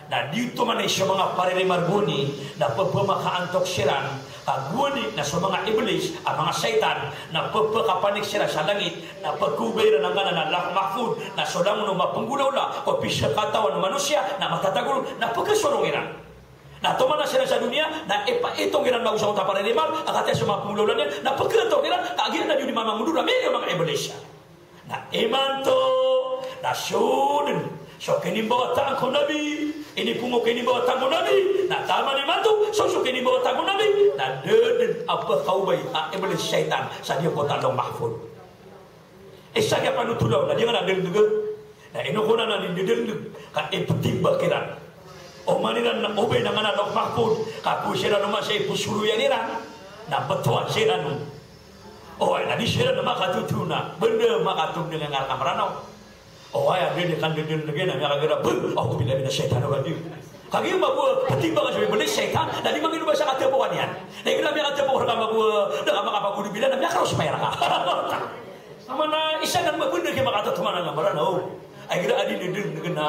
na dito man ay sa mga paririmarbuni na pagpamakaantok sila kaguan na sa mga iblis ang mga satan na pagpakapanik sila sa langit na pagkubay na nga na lakmafud na solang no mapanggulaw la o pisya katawan ng manusia na matatagulo na pagkasurungiran na tuman na sila sa dunia na itong ginan na usang taparirimar ang katya sa mga panggulaw niya na pagkatokiran kaagin na yun ni mamang mundo na may mga iblis na iman to na sunod. So kini bawa tangan Nabi, ini pungo kini bawa tangan Nabi. Nak tama ni mantu, so kini bawa tangan Nabi. Nak deden apa kau bayi? Iblis syaitan, sadia kota long mahfud. Sadia panutulau, lah dia nak deden juga. Nah ini kau nak deden, kan epeti bakiran. Oh maniran nak obey dengan long mahfud. Kapu sera nama saya pusuru yang niran. Nak betul sera nu. Oh, nanti sera nama katutuna. Benda makatum dengan ngarang meranau. Oh ayah dia kan dia lagi nak agak ber. Aku bila syaitan orang dia. Kaki bawa ketimbang sebagai beli syaitan. Dan dia manggil bahasa kata pawanian. Dan kita biar kata orang bawa dengan apa aku dibilang dan dia harus bayar. Mana isan dan benda kita kata teman dengan barang. Oh, akhirnya adi dia kena.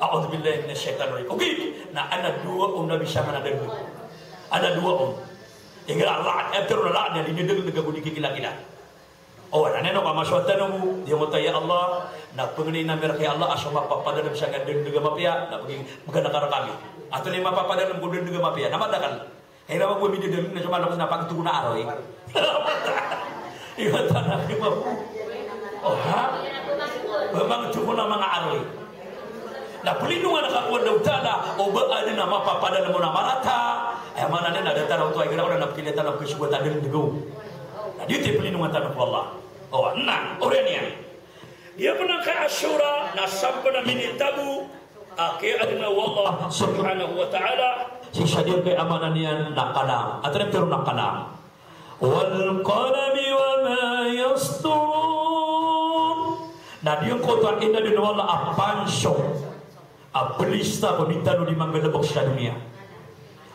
A'udzubillahi minasyaitanir rajim. Okey, nah ada dua Nabi sama ada dua. Ada dua Akhirnya Allah terlalu dia dia dengan budi kila-kila. Oh, nano ka maswatan mo, di mo tayo Allah, na pangani na merki Allah, aso mapapadala siya ka dendega mapia, na paging magana kami. Ato ni mapapadala mo dendega mapia, namadakan. Kaya naman po medyo dendega na siya malakos na pagtuko na araw eh. Iba tanah di mo. Oh ha? Memang tuko na mga araw eh. Na pelindungan kakuan daw tala, o ba ada na mapapadala mo na marata, ay mana na datang to ay gara na napakilita na kesubutan dendega. Nah, dia pelindungan tanah Allah. Oh, nah, orangnya. Dia menang ke Asyura, nah sampai na minitabu, akhir adina Allah subhanahu wa ta'ala, sisa dia ke amananian nakalam, atau dia terus nakalam. Wal qalami wa ma yasturun. Nah, dia kota inna dina wala apansyo, apelista bonitano di manggalabok sa dunia.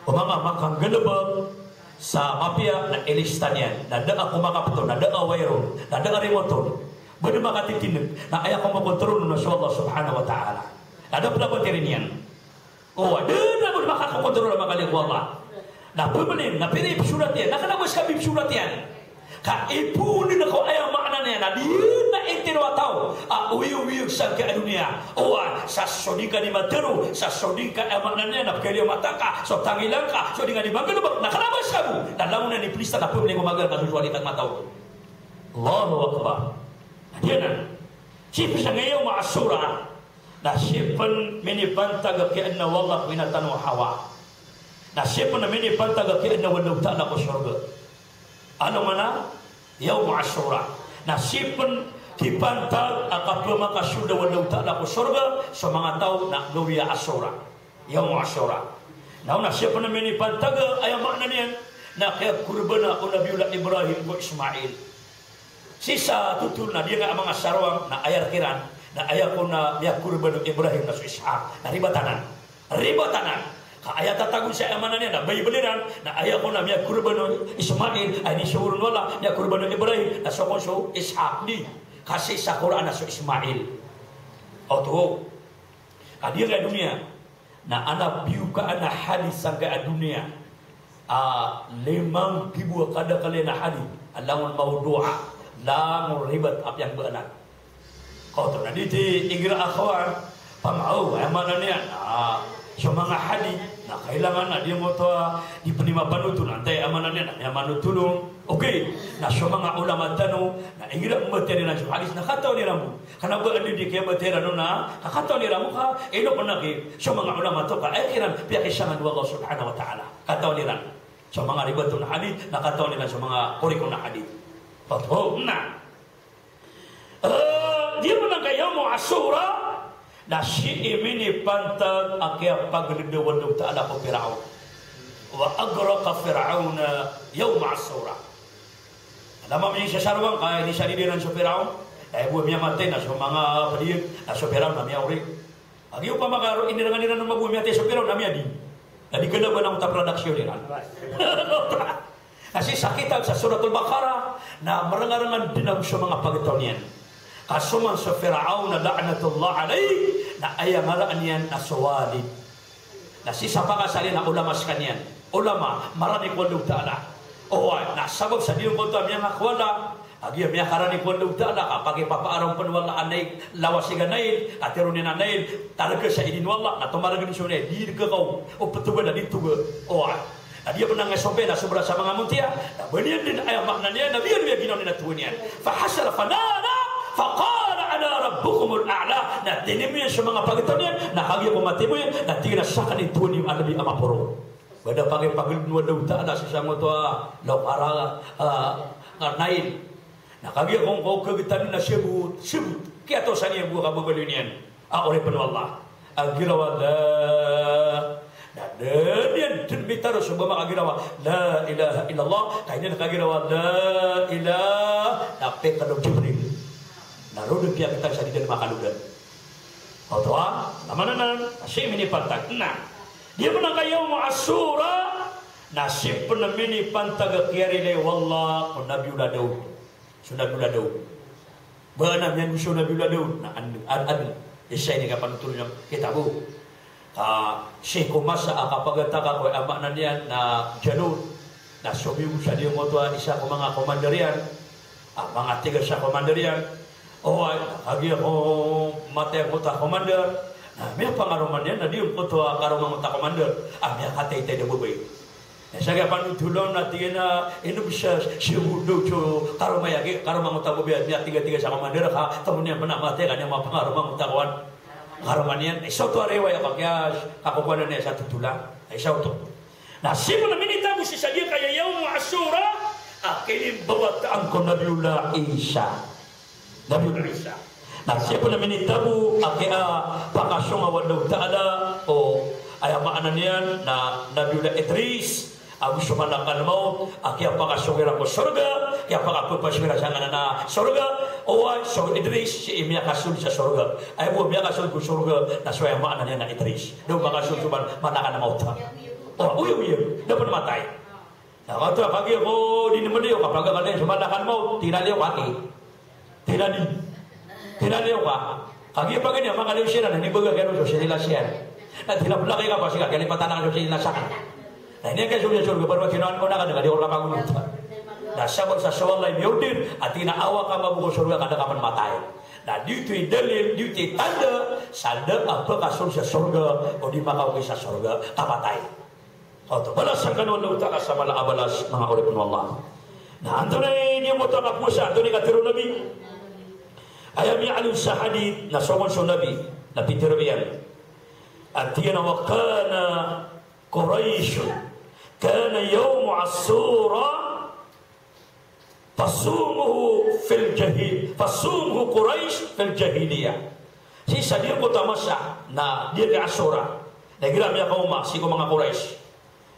O mga makang galabok, sa mapia na elistanian na da ako makapato na da awayro na da remoton bener makatitin na aya ko makontrol na Allah subhanahu wa ta'ala ada pula baterinian oh ada na bener makakontrol na makali ko Allah na pemenen na pili surat yan na kana mas kabib surat yan ka ipunin ako aya makna na di na intero ataw uwi sa ka dunia oh sa sodika ni materu sa sodika makna na kali mataka so tangilangka so dengan dibangun na kana mas kabu dan lamun ni plista na pemenen ko magal ka suwali tag mataw Allahu akbar dia na si ngayon Asyura na sipan minipantag ka anna wallah minatan wa hawa na sipan minipantag ka anna wallahu ta'ala ko surga ano mana yaum Asyura nasipun dipantag akapun maka sudah walau ta'ala ku surga semanga tau nak gawiya Asyura yaum Asyura nah nasipun meni pantag aya makna nian na kaya kurbana o Nabiullah Ibrahim ko Ismail sisa tutul na dia nga mga sarwang na ayar kiran na aya ko na dia kurbana Ibrahim na Ishaq na ribatanan ayat tatagun sa amanannya na bayi beliran na ayat ko na miya kurban Ismail ay ni surun wala miya kurban Ibrahim na so Ishaq ni kasi sa Quran na so Ismail o to adir ka dunia na anak biu ka anak hadis sang ka dunia 5,000 kada kali na hadis alangon mau doa langon ribat ap yang beanak kau to na diti igra akhwan pamau amanannya so mga hadis na kailangan na dia mo to di penima panutun antay amanannya na manutulong okay na so mga ulama tano na ingira materi na hadis na kataw ni ramu kana ba andi di kaya materi no na kataw ni ramu ka ino panaki so mga ulama to ka akhiran piakisangan Allah subhanahu wa ta'ala kataw ni ramu so mga ribatun hadis na kataw ni so mga kurikon na hadis oh na dia menang kayo mo Asyura na si imini pantag akia paglida wallahu ta'ala ko Fir'aun wa agraqa Fir'aun yawm Asyura alam mo siya sarwang kaya ni siya didiran sa Fir'aun ay buhay niya matay na sa mga padiyan na sa Fir'aun na miya uri agi pa magaro inirangan nila ng mabuhay niya sa Fir'aun na miya din na di ganda ba ng production nila kasi sakitan sa suratul Baqarah na marangarangan din ang sa mga pagitaw niyan kasuman sa Fir'aun na la'natullah alayhi na ayamaraan yan na suwalid na sisapakasali na ulama sa kanyan ulama marani wallahu ta'ala na sabab sa diyong konto amiyang akwala agi amiyang karani wallahu ta'ala kapag ipapaarang panwala anay lawasiga nail atirunin nail talaga sa idin wala na tumaragan siya na di ka kau o patuga na dito na dia menang sope na sobra sa mga muntia na banian din ayaw makna niya na biyan ginaw ni natuwa niyan fahasal fanana faqala ana rabbukumul a'la na tinimiyan sa mga pagitaw niyan na hagya ko matibo yan na tingin na saka ni tuwa niyo alabi amapuro bada pagin nuwa daw ta'ala sa siyang ito law para nail na hagya kong kagitan na sibut kaya to sa niya buka babalin yan ore panu Allah agirawa na dan terbitar sebab agirawa la ilaha illallah kayaknya agirawa la ilaha tapi kalau Jibril narudu pihak kita sa didan makaludan otwa namananan asim ini pantag nah dia menang kayo mo Asyura nasib penamini pantag kiarile wallah Nabiullah Daud Nabiullah Daud benar yang usul Nabiullah Daud nah an isa ini kapan turunnya kita bu Syekh masa akapagata ko amak na niyan na Jalut na sobi mo sa diyo mo to isa ko mga komandarian Mga tiga sa komander yan. Agi ako mati ako ta komander. May pangaruman yan, na di yung puto karumang ta komander. May katay-tay na bubay. Sa kaya panutulong natin na inubisya si Hudo cho karumayagi, karumang ta bubay. May tiga-tiga sa komander ka, tamun yan panamati kanya mga pangarumang ta kawan. Karuman yan, isaw to areway ako kaya kakukuha na niya sa tutulang. Isaw to. Nasibo na minita mo si Sadia kaya yaw mo asura. Akin bawat ang ko Nabiullah Isa. Nabiullah Isa. Nasibo na minitabu akia pakasong awalaw ta'ala o ayamaan niyan na Nabiullah Idris ang sumanakan mo akia pakasong irang ko surga kaya pakapupaswira sa nga na surga o ay so Idris si imya kasul sa surga ay mo imya kasul ko surga na so ayamaan niyan na Idris doon makasul suman manakan na mauta o uyo dapat matay. Nah, kata pagi aku di mana dia kapag kalian sumadakan mau tidak dia kaki. Tidak dia kak. Kagi pagi ni apa kalian siaran ini bagai kan sosial siaran. Nah, tidak pula kaya apa sih kalian patah sosial siaran. Nah, ini kan sudah surga baru kinan kau nak ada orang bangun. Nah, sabar sesuatu lain yaudir. Atina awak kamu buku surga kada kapan matai. Nah, di itu dalil, di itu tanda sadar apa kasur surga. Oh di makau kisah surga kapatai. Balasan Allah Ta'ala sama la abalas mga ulipun Allah. Nah, antara ini mo ta kapusa, ito ni katiro Nabi. Ayami alim sa hadith na somon so Nabi, na pitiro yan. At yan wa kana Quraysh, kana yawm Asura, fasumuhu fil jahil, fasumuhu Quraysh fil jahiliyah. Si sadir ko tamasa na dia ke Asura. Nagira miya kauma si ko mga Quraysh.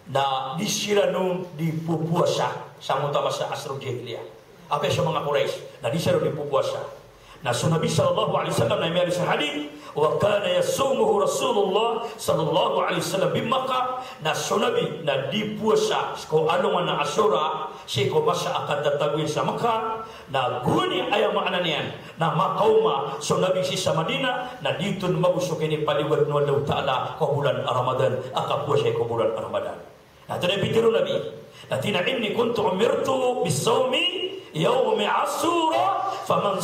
Na disira nung dipupuasa sa mutama sa asrul jahiliyah. Apa sa mga Quraysh na disira dipupuasa. Na so Nabi sallallahu alaihi wasallam na may sa hadith wa kana yasumuhu Rasulullah sallallahu alaihi wasallam bi Makkah na so Nabi na dipuasa ko ano na Asura si ko masa akan tatawin sa Makkah na guni ay maana niyan na makauma so Nabi si sa Madina na dito mabusok ini paliwat ng Allah Ta'ala ko bulan Ramadan akapuasa ko bulan Ramadan. Nah, itu Nabi Nabi. Natina inni kuntu umirtu bisawmi yawmi Asura faman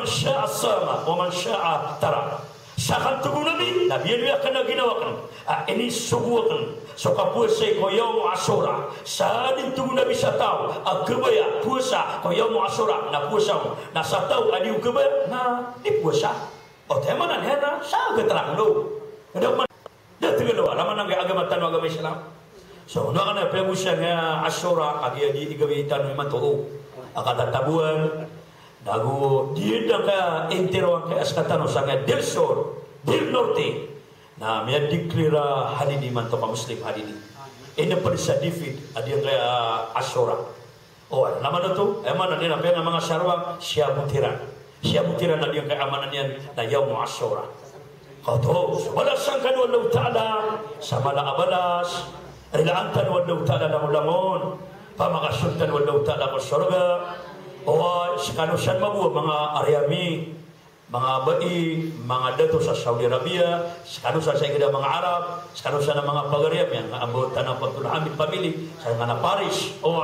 sya'a sama wa man sya'a tara. Syakan tubuh Nabi yang akan ginawakan. Ini subuhkan. So kapuasa ko yawm Asura. Sadin tubuh Nabi sa tao. Agkabaya puasa ko yawm Asura na puasa mo. Na sa tao adi ugkabaya na di puasa. O tema na niya sa agatrang lo. Dia tinggal alaman ng agama tanong agama Islam. So, na kana pemusya nga Asura agi di igawitan man to. Akatatabuan dago di ka intero ka askatano sa nga del sur, del norte. Na may diklira halini man to ka Muslim halini. Ina pa sa David adi nga Asura. O naman to, man na nga mga sarwang siya butiran. Siya butiran na di nga amanan yan na yaum Asura. Kato, balasan kan Allah Ta'ala sama la abalas. Ilaantan Allah Ta'ala na ulangon pamakasuntan Allah Ta'ala ko surga o sikanusan mabuo mga Aryami mga bai mga dato sa Saudi Arabia sikanusan sa ikida mga Arab sikanusan ng mga Pagaryam yang ambutan ng pagtulahamit pamili sa mga Paris o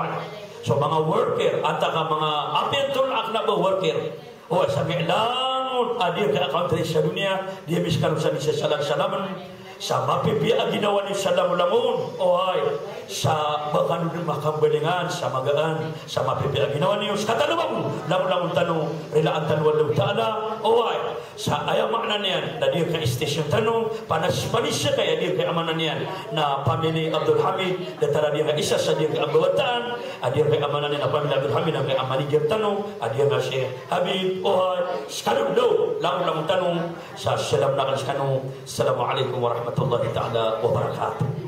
so mga worker at ka mga apentul akna ba worker o sa ngailangon adir ka country sa dunia dia miskanusan isa salam-salaman sa mapipia ginawa ni sa lamulangon o ay sa bakan makambalingan sa magaan sa mapipia ginawa niyo sa katanawang lamulangon tanong rilaan tanong Allah Ta'ala o ay sa ayaw makna niyan na di ka istasyon tanong panisya kaya di ka amanan niyan na pamili Abdul Hamid datara di ka isa sa di ka ambawataan adi ka amanan niyan na pamili Abdul Hamid na ka amanigir tanong adi ka si Habib o ay sekarang daw lamulangon tanong sa salam na kan sekarang Assalamualaikum warahmatullahi ta'ala wabarakatuh.